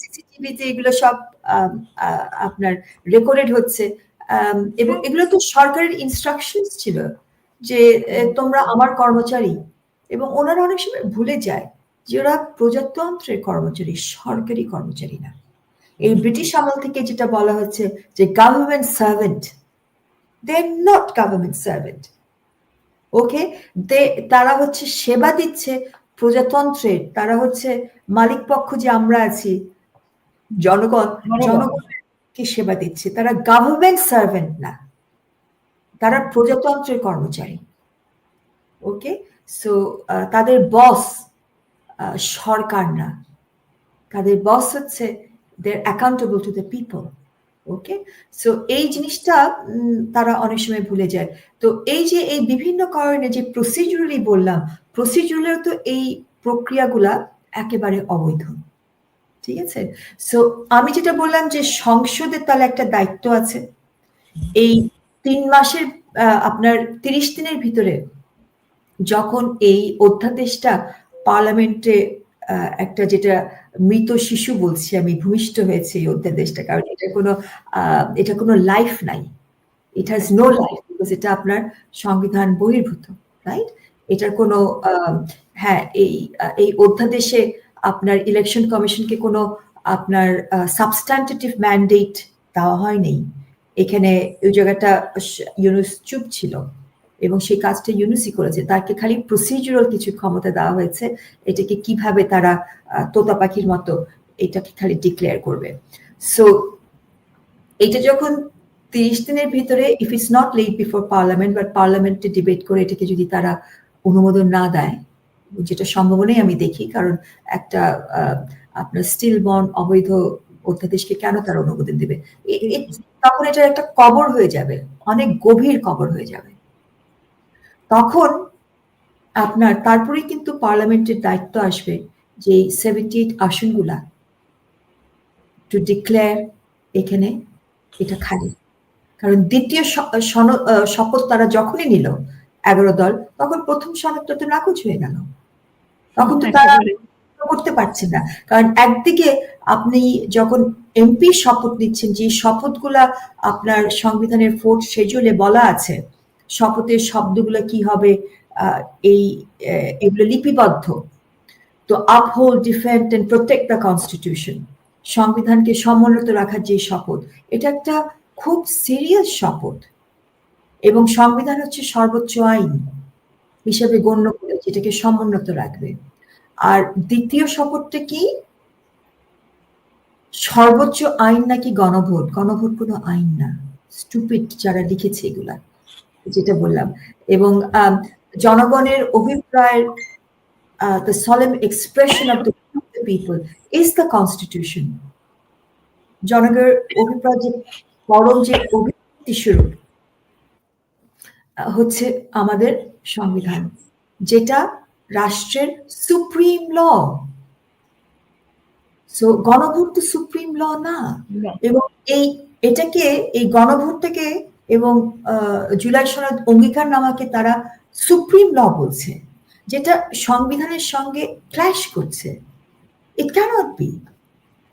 সিসিটিভিতে এগুলো সব আপনার রেকর্ডেড হচ্ছে। এবং এগুলো তো সরকারের ইনস্ট্রাকশনস ছিল যে তোমরা আমার কর্মচারী, এবং ওনারা অনেক সময় ভুলে যায় যে ওরা প্রজাতন্ত্রের কর্মচারী, সরকারি কর্মচারী না। এই ব্রিটিশ আমল থেকে যেটা বলা হচ্ছে যে government servant, they are not government servant, okay? তারা হচ্ছে সেবা দিচ্ছে প্রজাতন্ত্রের, তারা হচ্ছে মালিক পক্ষ যে আমরা আছি, জনগণকে সেবা দিচ্ছে, তারা গভর্নমেন্ট সার্ভেন্ট না, তারা প্রজাতন্ত্রের কর্মচারী, ওকে? সো তাদের বস সরকার না, তাদের বস হচ্ছে they are accountable to the people, okay? So এই জিনিসটা তারা অনেক সময় ভুলে যায়। তো এই যে এই বিভিন্ন কারণে যে প্রসিডিউরালি বললাম, প্রসিডিউরাল তো এই প্রক্রিয়াগুলা একেবারে অবৈধ, ঠিক আছে? সো আমি যেটা বললাম যে সংসদের তাহলে একটা দায়িত্ব আছে, এই 3 মাসের আপনার 30 দিনের ভিতরে যখন এই অধ্যাদেশটা পার্লামেন্টে একটা, যেটা মৃত শিশু বলছি আমি, ভূমিষ্ঠ হয়েছে এই অধ্যাদেশটা, কারণ এটা কোনো লাইফ নাই, it has no life, because এটা আপনার সংবিধান বহির্ভূত, রাইট? এটার কোনো হ্যাঁ, এই অধ্যাদেশে আপনার ইলেকশন কমিশনকে কোনো আপনার সাবস্ট্যান্টিভ ম্যান্ডেট দেওয়া হয়নি। এখানে ওই জায়গাটা ইউনুস চুপ ছিল এবং সেই কাজটা ইউনুসই করেছে, তাকে খালি প্রসিডিউরাল কিছু ক্ষমতা দেওয়া হয়েছে, এটাকে কিভাবে তারা তোতা পাখির মতো এটাকে খালি ডিক্লেয়ার করবে। সো এটা যখন 30 দিনের ভিতরে, if it's not late before parliament, but পার্লামেন্টে ডিবেট করে এটাকে যদি তারা অনুমোদন না দেয়, যেটা সম্ভাবনাই আমি দেখি, কারণ একটা আপনার স্টিল বন্ড অবৈধ অধ্যাদেশকে কেন তারা অনুমোদন দেবে? তখন এটা একটা কবর হয়ে যাবে, অনেক গভীর কবর হয়ে যাবে। তখন আপনার তারপরে কিন্তু পার্লামেন্টের দায়িত্ব আসবে যে 78 আসনগুলা টু ডিক্লেয়ার এখানে এটা খালি, কারণ দ্বিতীয় শপথ তারা যখনই নিল 11 দল, তখন প্রথম সনদটা তো নাকচ হয়ে গেল, তখন তো তারা করতে পারছেন না, কারণ একদিকে আপনি যখন এমপি শপথ নিচ্ছেন, যে শপথগুলা আপনার সংবিধানের 4th শিডিউলে বলা আছে, শপথের শব্দগুলো কি হবে, এই এগুলো লিপিবদ্ধ। তো uphold, defend and protect the constitution, সংবিধানকে সমুন্নত রাখার যে শপথ, এটা একটা খুব সিরিয়াস শপথ, এবং সংবিধান হচ্ছে সর্বোচ্চ আইন হিসেবে গণ্য করে যেটাকে সমুন্নত রাখবে। আর দ্বিতীয় শপথটা কি? সর্বোচ্চ আইন নাকি গণভোট। গণভোট কোনো আইন না, স্টুপিড যারা লিখেছে এগুলা, যেটা বললাম। এবং জনগণের অভিপ্রায়ের the solemn expression of the people is the constitution. জনগণের অভিপ্রায় যে পরম যে অভিব্যক্তি স্বরূপ হচ্ছে আমাদের সংবিধান, যেটা রাষ্ট্রের সুপ্রিম ল। সো গণভোট তো সুপ্রিম ল না। এবং এটাকে, এই গণভোটটাকে এবং জুলাই সনদ অঙ্গীকারনামাকে তারা সুপ্রিম ল বলছে, যেটা সংবিধানের সঙ্গে ক্ল্যাশ করছে। It cannot be,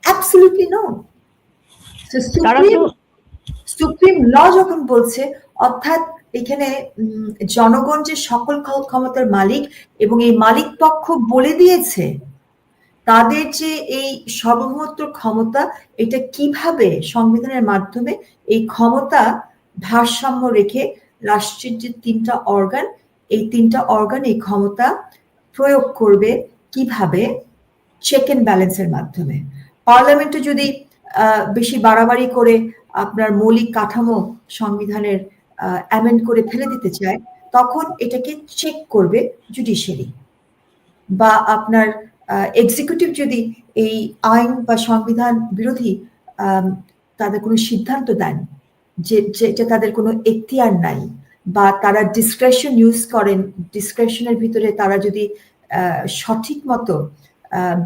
absolutely no. Supreme law যখন বলছে, অর্থাৎ এখানে জনগণ যে সকল ক্ষমতার মালিক, এবং এই মালিক পক্ষ বলে দিয়েছে তাদের যে এই সার্বভৌমত্ব ক্ষমতা, এটা কিভাবে সংবিধানের মাধ্যমে এই ক্ষমতা ভারসাম্য রেখে রাষ্ট্রের যে 3টা অর্গান, এই 3টা অর্গান এই ক্ষমতা প্রয়োগ করবে কিভাবে, চেক এন্ড ব্যালেন্সের মাধ্যমে। পার্লামেন্টে যদি বেশি বাড়াবাড়ি করে আপনার মৌলিক কাঠামো সংবিধানের অ্যামেন্ড করে ফেলে দিতে চায়, তখন এটাকে চেক করবে জুডিশিয়ারি। বা আপনার এক্সিকিউটিভ যদি এই আইন বা সংবিধান বিরোধী তাদের কোনো সিদ্ধান্ত দেন, যেটা তাদের কোনো এখতিয়ার নাই, বা তারা ডিসক্রেশন ইউজ করেন, ডিসক্রেশনের ভিতরে তারা যদি সঠিক মতো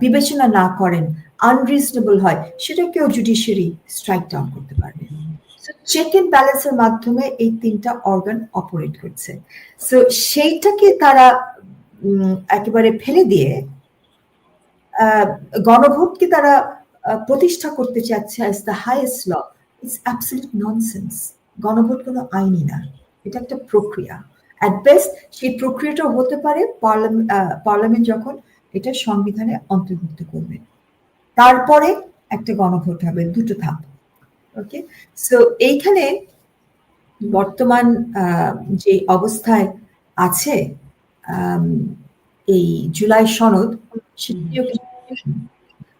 বিবেচনা না করেন, আনরিজনেবল হয়, সেটাকেও জুডিশিয়ারি স্ট্রাইক ডাউন করতে পারবে। চেক এন্ড ব্যালেন্সের মাধ্যমে এই 3টা অর্গান অপারেট করছে। সো সেইটাকে তারা একেবারে ফেলে দিয়ে গণভোটকে তারা প্রতিষ্ঠা করতে চাচ্ছে as the highest law. It's absolute nonsense. গণভোট কোনো আইনই না, এটা একটা প্রক্রিয়া। অ্যাট বেস্ট সেই প্রক্রিয়াটা হতে পারে পার্লামেন্ট যখন এটা সংবিধানে অন্তর্ভুক্ত করবে, তারপরে একটা গণভোট হবে, 2টো ধাপ। ওকে, সো এইখানে বর্তমান যে অবস্থায় আছে এই জুলাই সনদ,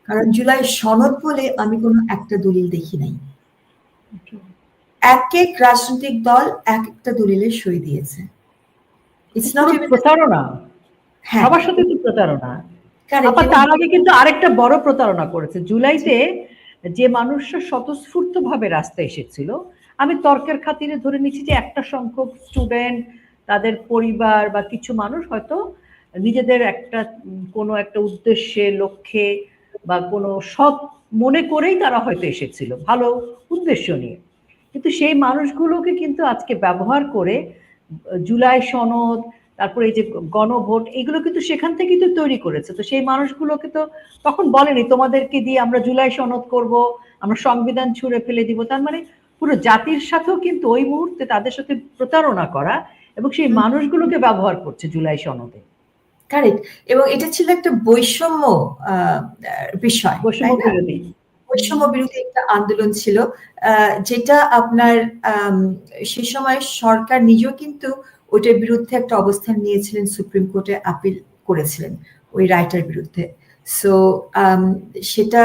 কারণ জুলাই সনদ বলে আমি কোনো একটা দলিল দেখি নাই। এক এক রাজনৈতিক দল এক একটা দলিলে সই দিয়েছে। ইটস নট ইভেন প্রতারণা, সবার সাথে তো প্রতারণা। তার আগে কিন্তু আরেকটা বড় প্রতারণা করেছে। জুলাইতে যে মানুষরা স্বতঃস্ফূর্ত ভাবে রাস্তায় এসেছিল, আমি তর্কের খাতিরে ধরে নিচ্ছি যে একটা সংখ্যক স্টুডেন্ট, তাদের পরিবার বা কিছু মানুষ হয়তো নিজেদের কোনো একটা উদ্দেশ্যে, লক্ষ্যে বা কোনো সৎ মনে করেই তারা হয়তো এসেছিল, ভালো উদ্দেশ্য নিয়ে। কিন্তু সেই মানুষগুলোকে কিন্তু আজকে ব্যবহার করে জুলাই সনদ, তারপরে এই যে গণভোট, এগুলো কিন্তু সেখান থেকেই তো তৈরি করেছে। তো সেই মানুষগুলোকে তো তখন বলেনি তোমাদেরকে দিয়ে আমরা জুলাই সনদ করব, আমরা সংবিধান ছুঁড়ে ফেলে দিব। তার মানে পুরো জাতির সাথেও কিন্তু ওই মুহূর্তে তাদের সাথে প্রতারণা করা, এবং সেই মানুষগুলোকে ব্যবহার করছে জুলাই সনদে। কারেক্ট। এবং এটা ছিল একটা বৈষম্য বিষয়, বৈষম্য বিরোধী একটা আন্দোলন ছিল, যেটা আপনার সে সময় সরকার নিজেও কিন্তু ওইটার বিরুদ্ধে একটা অবস্থান নিয়েছিলেন, সুপ্রিম কোর্টে আপিল করেছিলেন ওই রায়টার বিরুদ্ধে। সো সেটা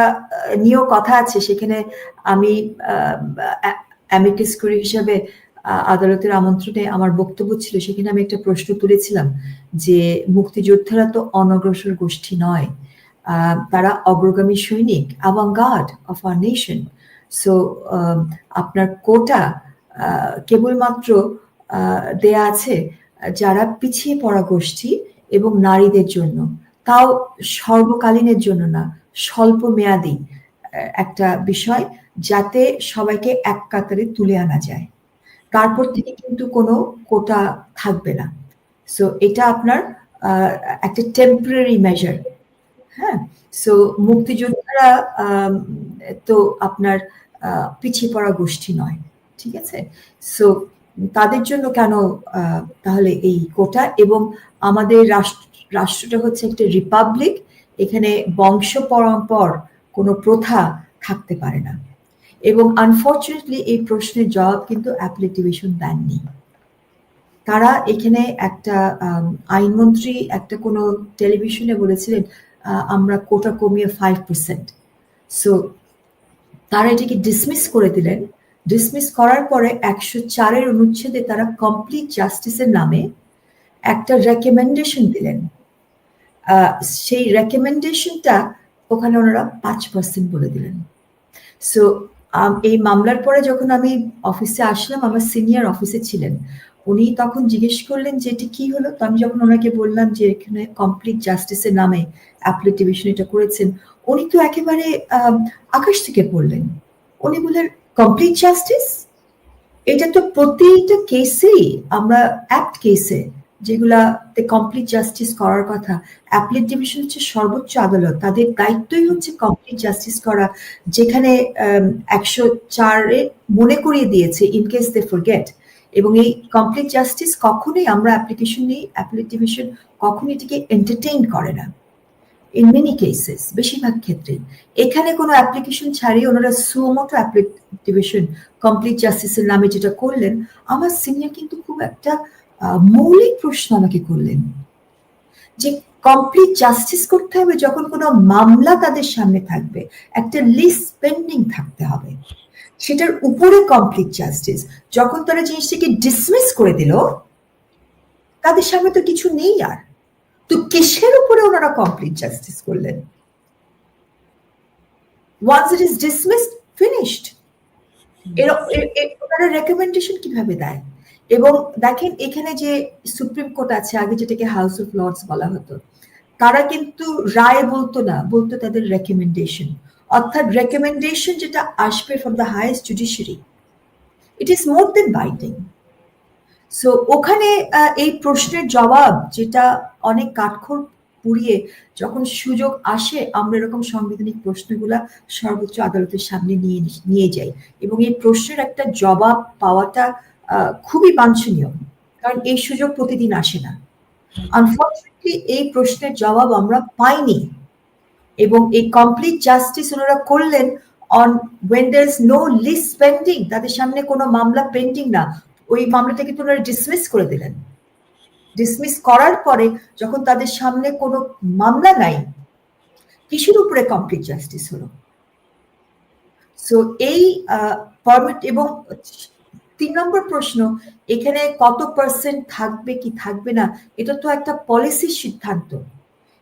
নিয়েও কথা আছে। সেখানে আমি অ্যামিকাস কিউরি হিসাবে আদালতের আমন্ত্রণে আমার বক্তব্য ছিল, সেখানে আমি একটা প্রশ্ন তুলেছিলাম যে মুক্তিযোদ্ধারা তো অনগ্রসর গোষ্ঠী নয়, তারা অগ্রগামী সৈনিক, অ্যাভাঙ্গার্ড অফ আওয়ার নেশন। সো আপনার কোটা কেবলমাত্র দেয়া আছে যারা পিছিয়ে পড়া গোষ্ঠী এবং নারীদের জন্য, তাও সর্বকালীনের জন্য না, স্বল্প মেয়াদী একটা বিষয়, যাতে সবাইকে এক কাতারে তুলে আনা যায়। তারপর থেকে কিন্তু কোনো কোটা থাকবে না। সো এটা আপনার একটা টেম্পোরারি মেজার। হ্যাঁ, সো মুক্তিযোদ্ধারা তো আপনার পিছিয়ে পড়া গোষ্ঠী নয়, ঠিক আছে? সো তাদের জন্য কেন তাহলে এই কোটা? এবং আমাদের রাষ্ট্রটা হচ্ছে একটা রিপাবলিক, এখানে বংশ পরম্পর কোনো প্রথা থাকতে পারে না। এবং আনফর্চুনেটলি এই প্রশ্নের জবাব কিন্তু অ্যাপেলেট ডিভিশন দেননি। তারা এখানে একটা আইনমন্ত্রী একটা কোনো টেলিভিশনে বলেছিলেন আমরা কোটা কমিয়ে 5%। সো তারা এটাকে ডিসমিস করে দিলেন। ডিসমিস করার পরে 104 অনুচ্ছেদে তারা কমপ্লিট জাস্টিসের নামে একটা রেকমেন্ডেশন দিলেন। সেই রেকমেন্ডেশনটা ওখানে ওনারা 5% বলে দিলেন। সো এই মামলার পরে যখন আমি অফিসে আসলাম, আমার সিনিয়র অফিসে ছিলেন, উনি তখন জিজ্ঞেস করলেন যে এটা কি হলো। তো আমি যখন ওনাকে বললাম যে এখানে কমপ্লিট জাস্টিসের নামে অ্যাপেলেট ডিভিশন এটা করেছেন, উনি তো একেবারে আকাশ থেকে পড়লেন। উনি বললেন কমপ্লিট জাস্টিস, এটা তো প্রতিটা কেসেই আমরা অ্যাক্ট কেসে যেগুলাতে কমপ্লিট জাস্টিস করার কথা, অ্যাপেলেট ডিভিশন হচ্ছে সর্বোচ্চ আদালত, তাদের দায়িত্বই হচ্ছে কমপ্লিট জাস্টিস করা। যেখানে 104-এ মনে করিয়ে দিয়েছে ইন কেস দে ফরগেট। এবং এই কমপ্লিট জাস্টিস কখনোই আমরা অ্যাপ্লিকেশন নিই, অ্যাপেলেট ডিভিশন কখনোই এটাকে এন্টারটেইন করে না ইন মেনি কেসেস, বেশিরভাগ ক্ষেত্রে। এখানে কোনো অ্যাপ্লিকেশন ছাড়িয়ে ওনারা সুমোটো অ্যাপেলেট ডিভিশন কমপ্লিট জাস্টিসের নামে যেটা করলেন, আমার সিনিয়র কিন্তু খুব একটা মৌলিক প্রশ্ন আমাকে করলেন যে কমপ্লিট জাস্টিস করতে হবে যখন কোনো মামলা তাদের সামনে থাকবে, একটা লিস্ট পেন্ডিং থাকতে হবে, সেটার উপরে কমপ্লিট জাস্টিস। যখন তারা জিনিসটাকে ডিসমিস করে দিল, তাদের সামনে তো কিছু নেই আর, তো কিসের উপরে ওনারা কমপ্লিট জাস্টিস করলেন? Once it is dismissed, finished. ওনারা রেকমেন্ডেশন কিভাবে দেয়? এবং দেখেন এখানে যে সুপ্রিম কোর্ট আছে, আগে যেটাকে হাউস অফ লর্ডস বলা হতো, তারা কিন্তু রায় বলতো না, বলতো তাদের রেকমেন্ডেশন। অর্থাৎ রেকমেন্ডেশন যেটা আসবে from the highest judiciary, it is more than binding. So ওখানে এই প্রশ্নের জবাব যেটা অনেক কাঠখড় পুড়িয়ে যখন সুযোগ আসে, আমরা এরকম সাংবিধানিক প্রশ্নগুলা সর্বোচ্চ আদালতের সামনে নিয়ে যাই, এবং এই প্রশ্নের একটা জবাব পাওয়াটা খুবই বাঞ্ছনীয়, কারণ এই সুযোগ প্রতিদিন আসে না। আনফর্চুনেটলি এই প্রশ্নের জবাব আমরা পাইনি, এবং এই কমপ্লিট জাস্টিস ওনারা করলেন on when there is no list pending, তাদের সামনে কোনো মামলা পেন্ডিং না, ওই মামলাটাকে তো ওনারা ডিসমিস করে দিলেন। ডিসমিস করার পরে যখন তাদের সামনে কোনো মামলা নাই, কিসের উপরে কমপ্লিট জাস্টিস হলো? সো এই পারমিট। এবং 3 নম্বর প্রশ্ন, এখানে কত পার্সেন্ট থাকবে কি থাকবে না, এটা তো একটা পলিসি সিদ্ধান্ত।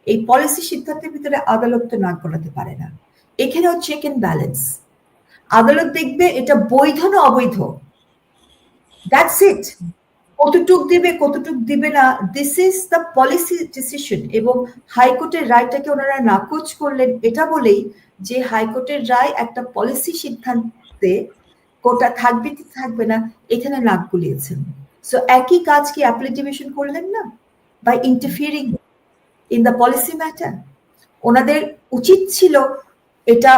এই পলিসি সিদ্ধান্তের ভিতরে আদালত তো নাক গলাতে পারে না। এখানেও চেক এন্ড ব্যালেন্স, আদালত দেখবে এটা বৈধ না অবৈধ, দ্যাটস ইট। কতটুক দিবে কতটুক দিবে না, this is the policy decision. এবং হাইকোর্টের রায়টাকে ওনারা নাকচ করলেন এটা বলেই যে হাইকোর্টের রায় একটা পলিসি সিদ্ধান্তে কোটা থাকবে কি থাকবে না এখানে নাক গুলিয়েছেন। সো একই কাজ কি অ্যাপেলেট ডিভিশন করলেন না by interfering in the policy matter? ওনাদের উচিত ছিল এটা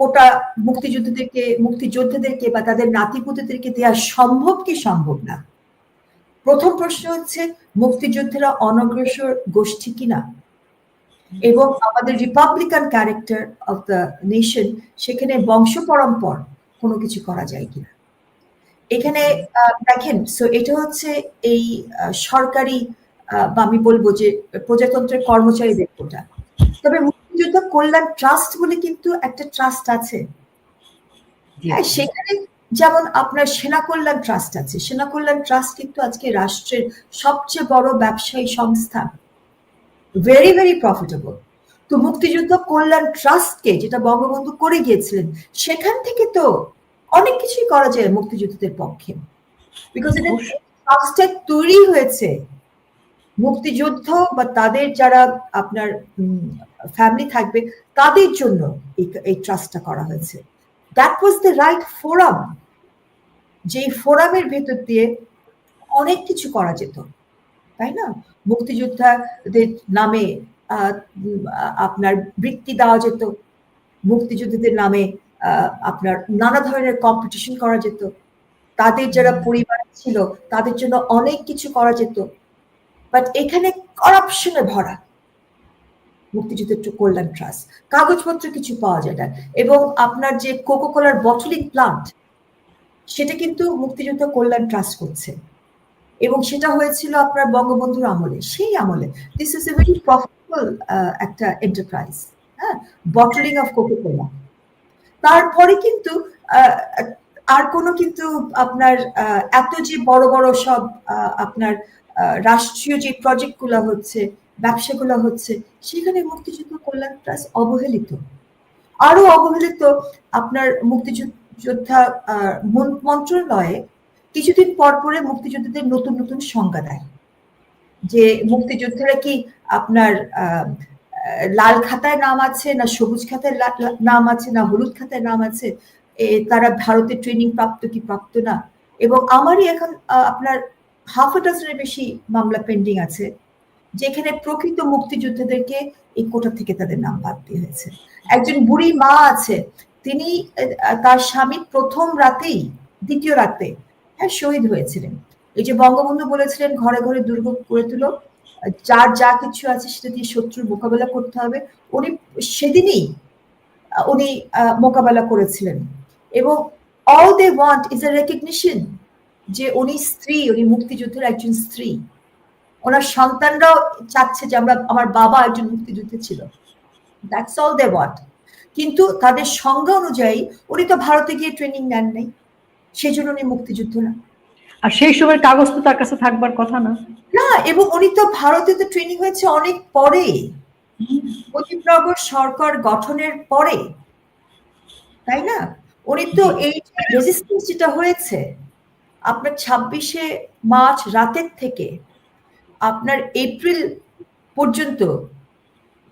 কোটা মুক্তিযোদ্ধাদেরকে বা তাদের নাতিপুতিদেরকে দেওয়া সম্ভব কি সম্ভব না। প্রথম প্রশ্ন হচ্ছে মুক্তিযোদ্ধারা অনগ্রসর গোষ্ঠী কিনা, এবং আমাদের Republican character of the nation, সেখানে বংশ পরম্পর কোনো কিছু করা যায় কিনা। এখানে দেখেন, সো এটা হচ্ছে এই সরকারি বা আমি বলবো যে প্রজাতন্ত্রের কর্মচারীদের কোটা। তবে মুক্তিযোদ্ধা কল্যাণ ট্রাস্ট বলে কিন্তু একটা ট্রাস্ট আছে, হ্যাঁ, সেখানে যেমন আপনার সেনা কল্যাণ ট্রাস্ট আছে। সেনা কল্যাণ ট্রাস্ট কিন্তু আজকে রাষ্ট্রের সবচেয়ে বড় ব্যবসায়ী সংস্থা, ভেরি ভেরি প্রফিটেবল। তো মুক্তিযোদ্ধা কল্যাণ ট্রাস্টকে যেটা বঙ্গবন্ধু করে গিয়েছিলেন, সেখান থেকে তো অনেক কিছুই করা যায় মুক্তিযোদ্ধাদের পক্ষে, বিকজ এটা ট্রাস্টে তৈরি হয়েছে মুক্তিযুদ্ধ বা তাদের যারা আপনার ফ্যামিলি থাকবে তাদের জন্য এই ট্রাস্টটা করা হয়েছে। That was the right forum, যে ফোরামের ভেতর দিয়ে অনেক কিছু করা যেত, তাই না? মুক্তিযোদ্ধাদের নামে আপনার বৃত্তি দেওয়া যেত, মুক্তিযোদ্ধাদের নামে আপনার নানা ধরনের কম্পিটিশন করা যেত, তাদের যারা পরিবার ছিল তাদের জন্য অনেক কিছু করা যেত। বাট এখানে করাপশনে ভরা মুক্তিযুদ্ধের কল্যাণ ট্রাস্ট, কাগজপত্র কিছু পাওয়া যায় না। এবং আপনার যে কোকোকোলার বটলিং প্লান্ট, সেটা কিন্তু মুক্তিযুদ্ধ কল্যাণ ট্রাস্ট করছে, এবং সেটা হয়েছিল আপনার বঙ্গবন্ধুর আমলে, সেই আমলে। This is a very profitable একটা এন্টারপ্রাইজ, হ্যাঁ, বটলিং অফ কোকোকোলা। তারপরে কিন্তু আর কোনো কিন্তু আপনার এত যে বড় বড় সব আপনার রাষ্ট্রীয় যে প্রজেক্টগুলো হচ্ছে, ব্যবসাগুলো হচ্ছে, সেখানে মুক্তিযুদ্ধ কল্যাণ ট্রাস্ট অবহেলিত। আরো অবহেলিত আপনার মুক্তিযোদ্ধা মন্ত্রণালয়ে কিছুদিন পর পরে মুক্তিযোদ্ধাদের নতুন নতুন সংজ্ঞা দেয়, যে মুক্তিযোদ্ধারা কি আপনার লাল খাতায় নাম আছে, না সবুজ খাতায় নাম আছে, না হলুদ খাতায় নাম আছে, তারা ভারতের ট্রেনিং প্রাপ্ত কি প্রাপ্ত না। এবং আমারই এখন আপনার 6 বেশি মামলা পেন্ডিং আছে, যেখানে প্রকৃত মুক্তিযোদ্ধাদেরকে এই কোটা থেকে তাদের নাম বাদ দিয়ে হয়েছে। একজন বুড়ি মা আছে, তিনি তার স্বামী প্রথম রাতেই, দ্বিতীয় রাতে, হ্যাঁ, শহীদ হয়েছিলেন। এই যে বঙ্গবন্ধু বলেছিলেন ঘরে ঘরে দুর্গ করে তুলো, যার যা কিছু আছে সেটা দিয়ে শত্রুর মোকাবেলা করতে হবে, উনি সেদিনই উনি মোকাবেলা করেছিলেন। এবং all they want is a recognition যে উনি স্ত্রী, উনি মুক্তিযুদ্ধের একজন স্ত্রী। ওনার সন্তানরাও চাচ্ছে যে আমার বাবা একজন মুক্তিযুদ্ধে ছিল। That's all they want. কিন্তু তাদের সংজ্ঞা অনুযায়ী উনি তো ভারতে গিয়ে ট্রেনিং নেন নাই, সেজন্য উনি মুক্তিযুদ্ধ না। আর সেই সময় কাগজ তো তার কাছে থাকবার কথা না। না, এবং উনি তো ভারতে তো ট্রেনিং হয়েছে অনেক পরে, মুজিবনগর সরকার গঠনের পরে, তাই না? উনি তো এই রেজিস্ট্যান্স যেটা হয়েছে আপনার 26শে মার্চ রাতের থেকে আপনার এপ্রিল পর্যন্ত,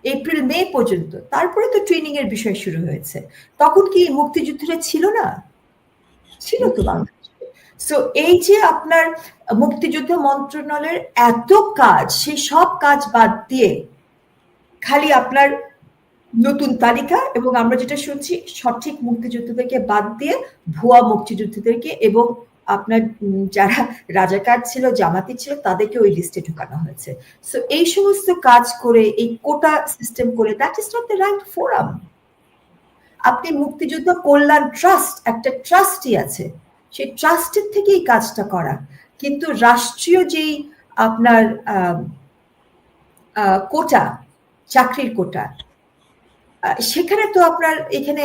এপ্রিল মে পর্যন্ত, তারপরে তো ট্রেনিং এর বিষয় শুরু হয়েছে। তখন কি মুক্তিযুদ্ধরা ছিল না? ছিল তো বাংলাদেশে। সো এই যে আপনার মুক্তিযুদ্ধ মন্ত্রণালয়ের এত কাজ, সেই সব কাজ বাদ দিয়ে খালি আপনার নতুন তালিকা, এবং আমরা যেটা শুনছি সঠিক মুক্তিযুদ্ধদেরকে বাদ দিয়ে ভুয়া মুক্তিযুদ্ধদেরকে এবং আপনার যারা রাজাকার ছিল, জামাতি ছিল, তাদেরকে ওই লিস্টে ঢুকানো হয়েছে। সো এই সমস্ত কাজ করে, এই কোটা সিস্টেম করে, that is not the right forum. আপনি মুক্তিযুদ্ধ কল্যাণ ট্রাস্ট, একটা ট্রাস্টই আছে, সেই ট্রাস্টের থেকেই কাজটা করা। কিন্তু রাষ্ট্রীয় যেই আপনার কোটা, চাকরির কোটা, সেখানে তো আপনার এখানে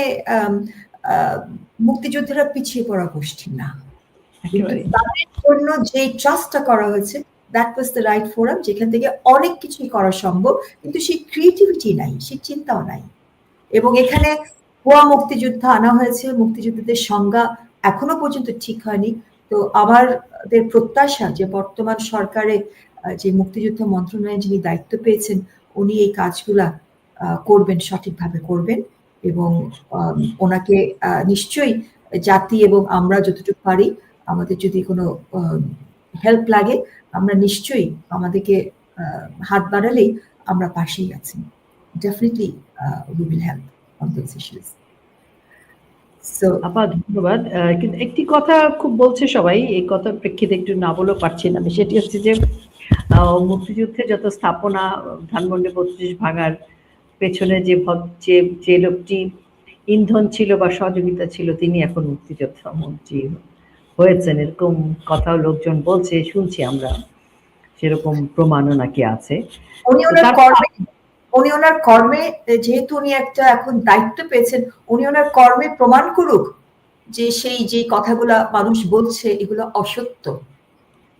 মুক্তিযোদ্ধারা পিছিয়ে পড়া গোষ্ঠী না, তাদের জন্য যে ট্রাস্টটা করা হয়েছে, that was the right forum, যেখান থেকে অনেক কিছুই করা সম্ভব। কিন্তু সেই ক্রিয়েটিভিটি নাই, সেই চিন্তাও নাই। এবং এখানে ভুয়া মুক্তিযোদ্ধা আনা হয়েছে, মুক্তিযোদ্ধাদের সংজ্ঞা এখনো পর্যন্ত ঠিক হয়নি। তো আমাদের প্রত্যাশা যে বর্তমান সরকারে যে মুক্তিযুদ্ধ মন্ত্রণালয়ে যিনি দায়িত্ব পেয়েছেন, উনি এই কাজগুলা করবেন, সঠিকভাবে করবেন। এবং ওনাকে নিশ্চয়ই জাতি এবং আমরা যতটুকু পারি, আমাদের যদি কোনো হেল্প লাগে, আমরা নিশ্চয়ই, আমাদেরকে হাত বাড়ালেই আমরা পাশেই আছি। Definitely we will help on this issues. So আপা ধন্যবাদ। কিন্তু একটি কথা খুব বলছে সবাই, এই কথার প্রেক্ষিতে একটু না বলেও পারছি না আমি, সেটি হচ্ছে যে মুক্তিযুদ্ধে যত স্থাপনা, ধানমন্ডি 32 ভাঙার পেছনে যে লোকটি ইন্ধন ছিল বা সহযোগিতা ছিল, তিনি এখন মুক্তিযোদ্ধা মন্ত্রী হয়েছেন, এরকম কথাও লোকজন বলছে, শুনছি আমরা, সেরকম প্রমাণও নাকি আছে। উনি ওনার কর্মে, যেহেতু উনি একটা এখন দায়িত্ব পেয়েছেন, উনি ওনার কর্মে প্রমাণ করুক যে সেই যে কথাগুলা মানুষ বলছে এগুলো অসত্য।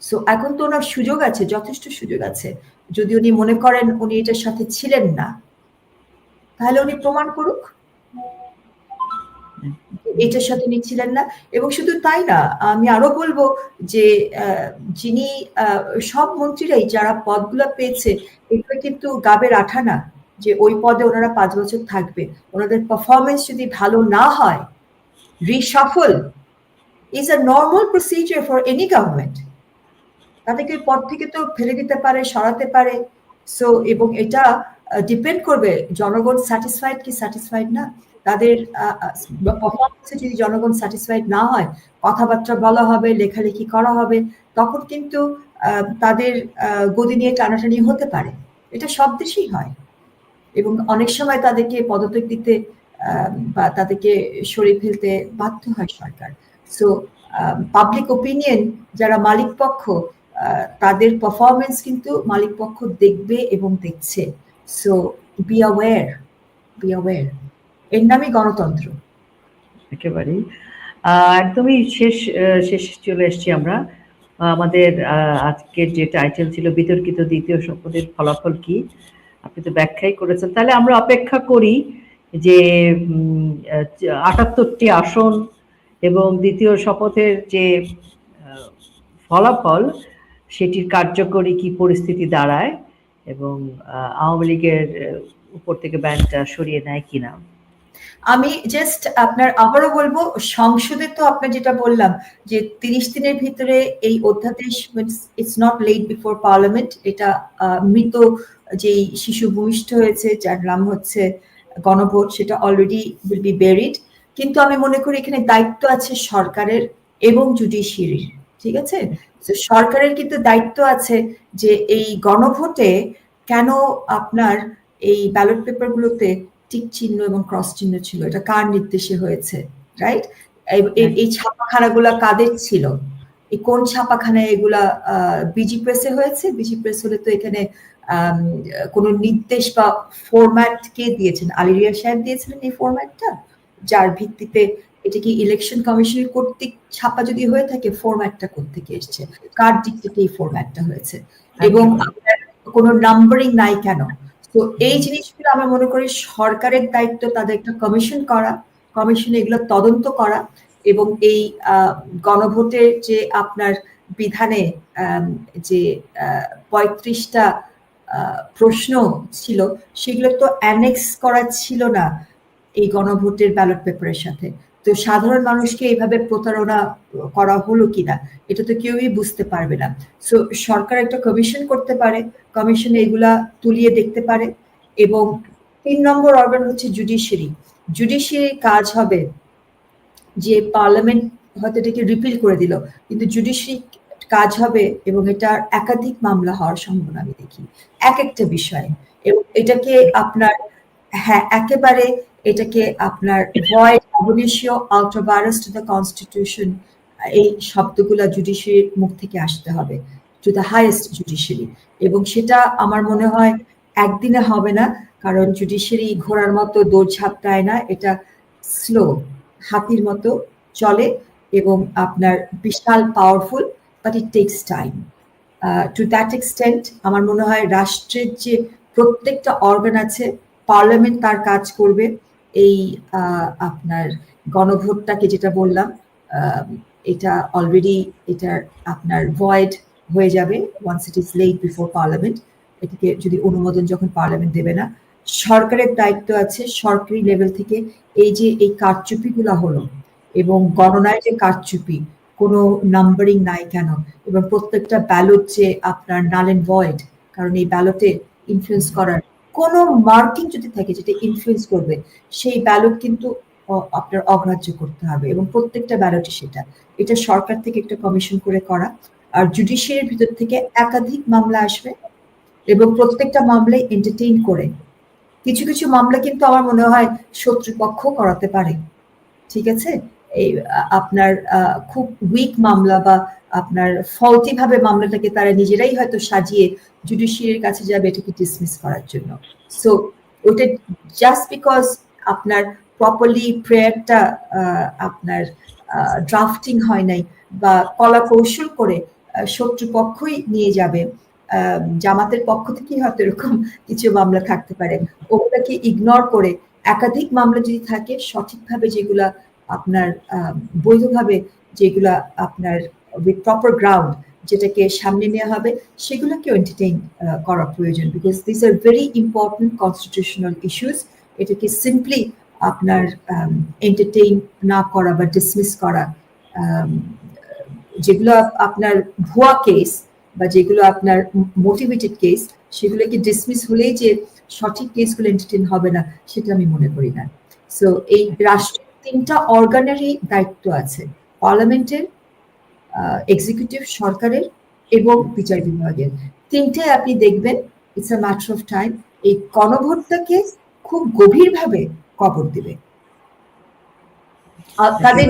সো এখন তো ওনার সুযোগ আছে, যথেষ্ট সুযোগ আছে। যদি উনি মনে করেন উনি এটার সাথে ছিলেন না, তাহলে উনি প্রমাণ করুক এটার সাথে উনি ছিলেন না। এবং শুধু তাই না, আমি আরো বলবো যে যিনি সব মন্ত্রীরাই যারা পদগুলো পেয়েছে, এগুলো কিন্তু গাবের আঠা না যে ওই পদে ওনারা 5 বছর থাকবে। ওনাদের পারফরমেন্স যদি ভালো না হয়, reshuffle is a normal procedure for any government. তাদেরকে পদ থেকে তো ফেলে দিতে পারে, সরাতে পারে। সো এবং এটা ডিপেন্ড করবে জনগণ স্যাটিসফাইড কি স্যাটিসফাইড না। তাদের পারফরমেন্সে যদি জনগণ স্যাটিসফাইড না হয়, কথাবার্তা বলা হবে, লেখালেখি করা হবে, তখন কিন্তু তাদের গদি নিয়ে টানাটানি হতে পারে। এটা সব দেশেই হয় এবং অনেক সময় তাদেরকে পদত্যাগ দিতে বা তাদেরকে সরিয়ে ফেলতে বাধ্য হয় সরকার। সো পাবলিক ওপিনিয়ন যারা মালিক পক্ষ, তাদের পারফরমেন্স কিন্তু মালিক পক্ষ দেখবে এবং দেখছে। সো বি অ্যাওয়্যার, এর নামই গণতন্ত্র। একেবারেই একদমই শেষ চলে এসেছি আমরা। আমাদের আজকের যে টাইটেল ছিল বিতর্কিত দ্বিতীয় শপথের ফলাফল কি, আপনি তো ব্যাখ্যাই করেছেন। তাহলে আমরা অপেক্ষা করি যে ৭৮টি আসন এবং দ্বিতীয় শপথের যে ফলাফল সেটির কার্যকরী কি পরিস্থিতি দাঁড়ায় এবং আওয়ামী লীগের উপর থেকে ব্যানটা সরিয়ে নেয় কিনা। আমি জাস্ট আপনার আবারও বলবো, সংসদে তো আপনার যেটা বললাম যে 30 দিনের ভিতরে এই অধ্যাদেশ, it's not late before parliament. এটা মৃত যেই শিশু ভূমিষ্ঠ হয়েছে যার নাম হচ্ছে গণভোট, সেটা অলরেডি উইল বি বেরিড। কিন্তু আমি মনে করি এখানে দায়িত্ব আছে সরকারের এবং জুডিশিয়ারির, ঠিক আছে? সরকারের কিন্তু দায়িত্ব আছে যে এই গণভোটে কেন আপনার এই ব্যালট পেপার গুলোতে টিক চিহ্ন এবং ক্রস চিহ্ন ছিল, এটা কার নির্দেশে হয়েছে, রাইট? এই ছাপাখানাগুলা কাদের ছিল, এই কোন ছাপাখানায় এগুলা বিজি প্রেসে হয়েছে? বিজি প্রেস হলে তো এখানে কোনো নির্দেশ বা ফরম্যাট কে দিয়েছেন? আলী রিয়াজ সাহেব দিয়েছিলেন এই ফরম্যাটটা, যার ভিত্তিতে এটা কি ইলেকশন কমিশনের কর্তৃক ছাপা যদি হয়ে থাকে, ফরম্যাটটা কোত্থেকে এসছে, কার দিক থেকে এই ফরম্যাটটা হয়েছে, এবং কোনো নাম্বারিং নাই কেন? তো এই জিনিসগুলো আমি মনে করি সরকারের দায়িত্ব, তাদের একটা কমিশন করা, কমিশনে এগুলো তদন্ত করা, এবং এই গণভোটের যে আপনার বিধানে যে 35টা প্রশ্ন ছিল, সেগুলো তো অ্যানেক্স করা ছিল না এই গণভোটের ব্যালট পেপারের সাথে। তো সাধারণ মানুষকে এইভাবে প্রতারণা করা হলো কিনা এটা তো কেউই বুঝতে পারবে না। সো সরকার একটা কমিশন করতে পারে, কমিশনে এগুলা তুলিয়ে দেখতে পারে। এবং 3 নম্বর অর্গান হচ্ছে জুডিশিয়ারি। জুডিশিয়ারির কাজ হবে যে পার্লামেন্ট হয়তো এটাকে রিপিল করে দিল, কিন্তু জুডিশিয়ারি কাজ হবে, এবং এটার একাধিক মামলা হওয়ার সম্ভাবনা আমি দেখি এক একটা বিষয়ে, এবং এটাকে আপনার একেবারে এটাকে আপনার void ab initio ultra vires to the constitution, এই শব্দগুলা জুডিশিয়ারির মুখ থেকে আসতে হবে, টু দ্য হাইয়েস্ট জুডিশিয়ারি। এবং সেটা আমার মনে হয় একদিনে হবে না, কারণ জুডিশিয়ারি ঘোড়ার মতো দৌড়ঝাঁপ দেয় না, এটা স্লো, হাতির মতো চলে, এবং আপনার বিশাল powerful, but it takes time. To that extent আমার মনে হয় রাষ্ট্রের যে প্রত্যেকটা অর্গান আছে, পার্লামেন্ট তার কাজ করবে। এই আপনার গণভোটটাকে যেটা বললাম, এটা অলরেডি এটার আপনার ভয়েড হয়ে যাবে once it is laid before parliament. এটাকে যদি অনুমোদন যখন পার্লামেন্ট দেবে না, সরকারের দায়িত্ব আছে সরকারি লেভেল থেকে এই যে এই কারচুপিগুলো হলো, এবং গণনায় যে কারচুপি, কোনো নাম্বারিং নাই কেন, এবং প্রত্যেকটা ব্যালট যে আপনার নাল এন্ড ভয়েড, কারণ এই ব্যালটে ইনফ্লুয়েন্স করার কোনো মার্কিং যদি থাকে যেটা ইনফ্লুয়েন্স করবে, সেই ব্যালট কিন্তু আপনার অগ্রাহ্য করতে হবে, এবং প্রত্যেকটা ব্যালটই সেটা। এটা সরকার থেকে একটা কমিশন করে করা, আর জুডিশিয়ারির ভিতর থেকে একাধিক মামলা আসবে, এবং প্রত্যেকটা মামলায় এন্টারটেইন করে। কিছু কিছু মামলা কিন্তু আমার মনে হয় শত্রুপক্ষ করাতে পারে, ঠিক আছে? এই আপনার খুব উইক মামলা বা আপনার ফল্টি ভাবে মামলাটাকে তারা নিজেরাই হয়তো সাজিয়ে জুডিশিয়ারির কাছে যাবে এটাকে ডিসমিস করার জন্য। সো ওটা জাস্ট বিকজ আপনার প্রপারলি প্রেয়ারটা আপনার ড্রাফটিং হয় নাই, বা কলা কৌশল করে শত্রুপক্ষই নিয়ে যাবে, জামাতের পক্ষ থেকেই হয়তো এরকম কিছু মামলা থাকতে পারে, ওগুলাকে ইগনোর করে একাধিক মামলা যদি থাকে, সঠিকভাবে যেগুলা আপনার বৈধভাবে, যেগুলা আপনার উইথ প্রপার গ্রাউন্ড যেটাকে সামনে নেওয়া হবে, সেগুলোকেও এন্টারটেইন করা প্রয়োজন, because this are very important constitutional issues. এটাকে সিম্পলি আপনার এন্টারটেইন না করা বা ডিসমিস করা, যেগুলো আপনার ভুয়া কেস বা যেগুলো আপনার মোটিভেটেড কেস, সেগুলোকে ডিসমিস হলেই যে সঠিক কেসগুলো এন্টারটেইন হবে না সেটা আমি মনে করি না। সো এই রাষ্ট্রের 3টা অর্গানেরই দায়িত্ব আছে, পার্লামেন্টের, এক্সিকিউটিভ সরকারের এবং বিচার বিভাগের। 3টে আপনি দেখবেন it's a matter of time এই গণভোটটাকে খুব গভীরভাবে কবর দিবে। তাদের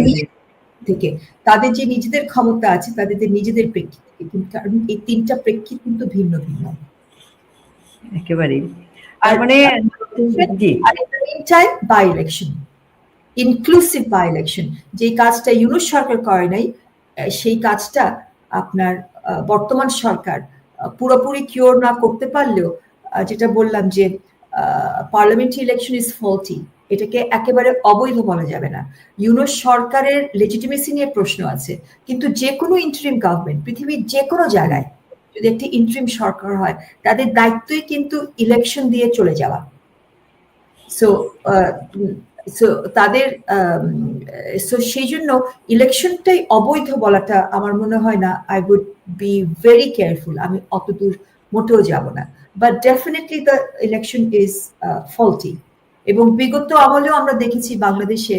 থেকে, তাদের যে নিজেদের ক্ষমতা আছে, তাদের যে নিজেদের প্রেক্ষিত থেকে, কিন্তু কারণ এই 3টা প্রেক্ষিত কিন্তু ভিন্ন ভিন্ন। একেবারেই। আর মানে জি, by election, inclusive by election, যে কাজটা ইউনূস সরকার করে নাই, সেই কাজটা আপনার বর্তমান সরকার পুরোপুরি কিওর না করতে পারলেও, যেটা বললাম যে পার্লামেন্টারি ইলেকশন ইজ ফল্টি, এটাকে একেবারে অবৈধ বলা যাবে না। ইউনূস সরকারের লেজিটিমেসি নিয়ে প্রশ্ন আছে, কিন্তু যে কোনো ইন্টারিম গভর্নমেন্ট পৃথিবীর যে কোনো জায়গায় যদি একটি ইন্টারিম সরকার হয়, তাদের দায়িত্বই কিন্তু ইলেকশন দিয়ে চলে যাওয়া। সো তাদের সেই জন্য ইলেকশনটাই অবৈধ বলাটা আমার মনে হয় না। I would be very careful, আমি অতদূর মোটেও যাব না, but definitely the election is faulty. এবং বিগত আমলেও আমরা দেখেছি বাংলাদেশে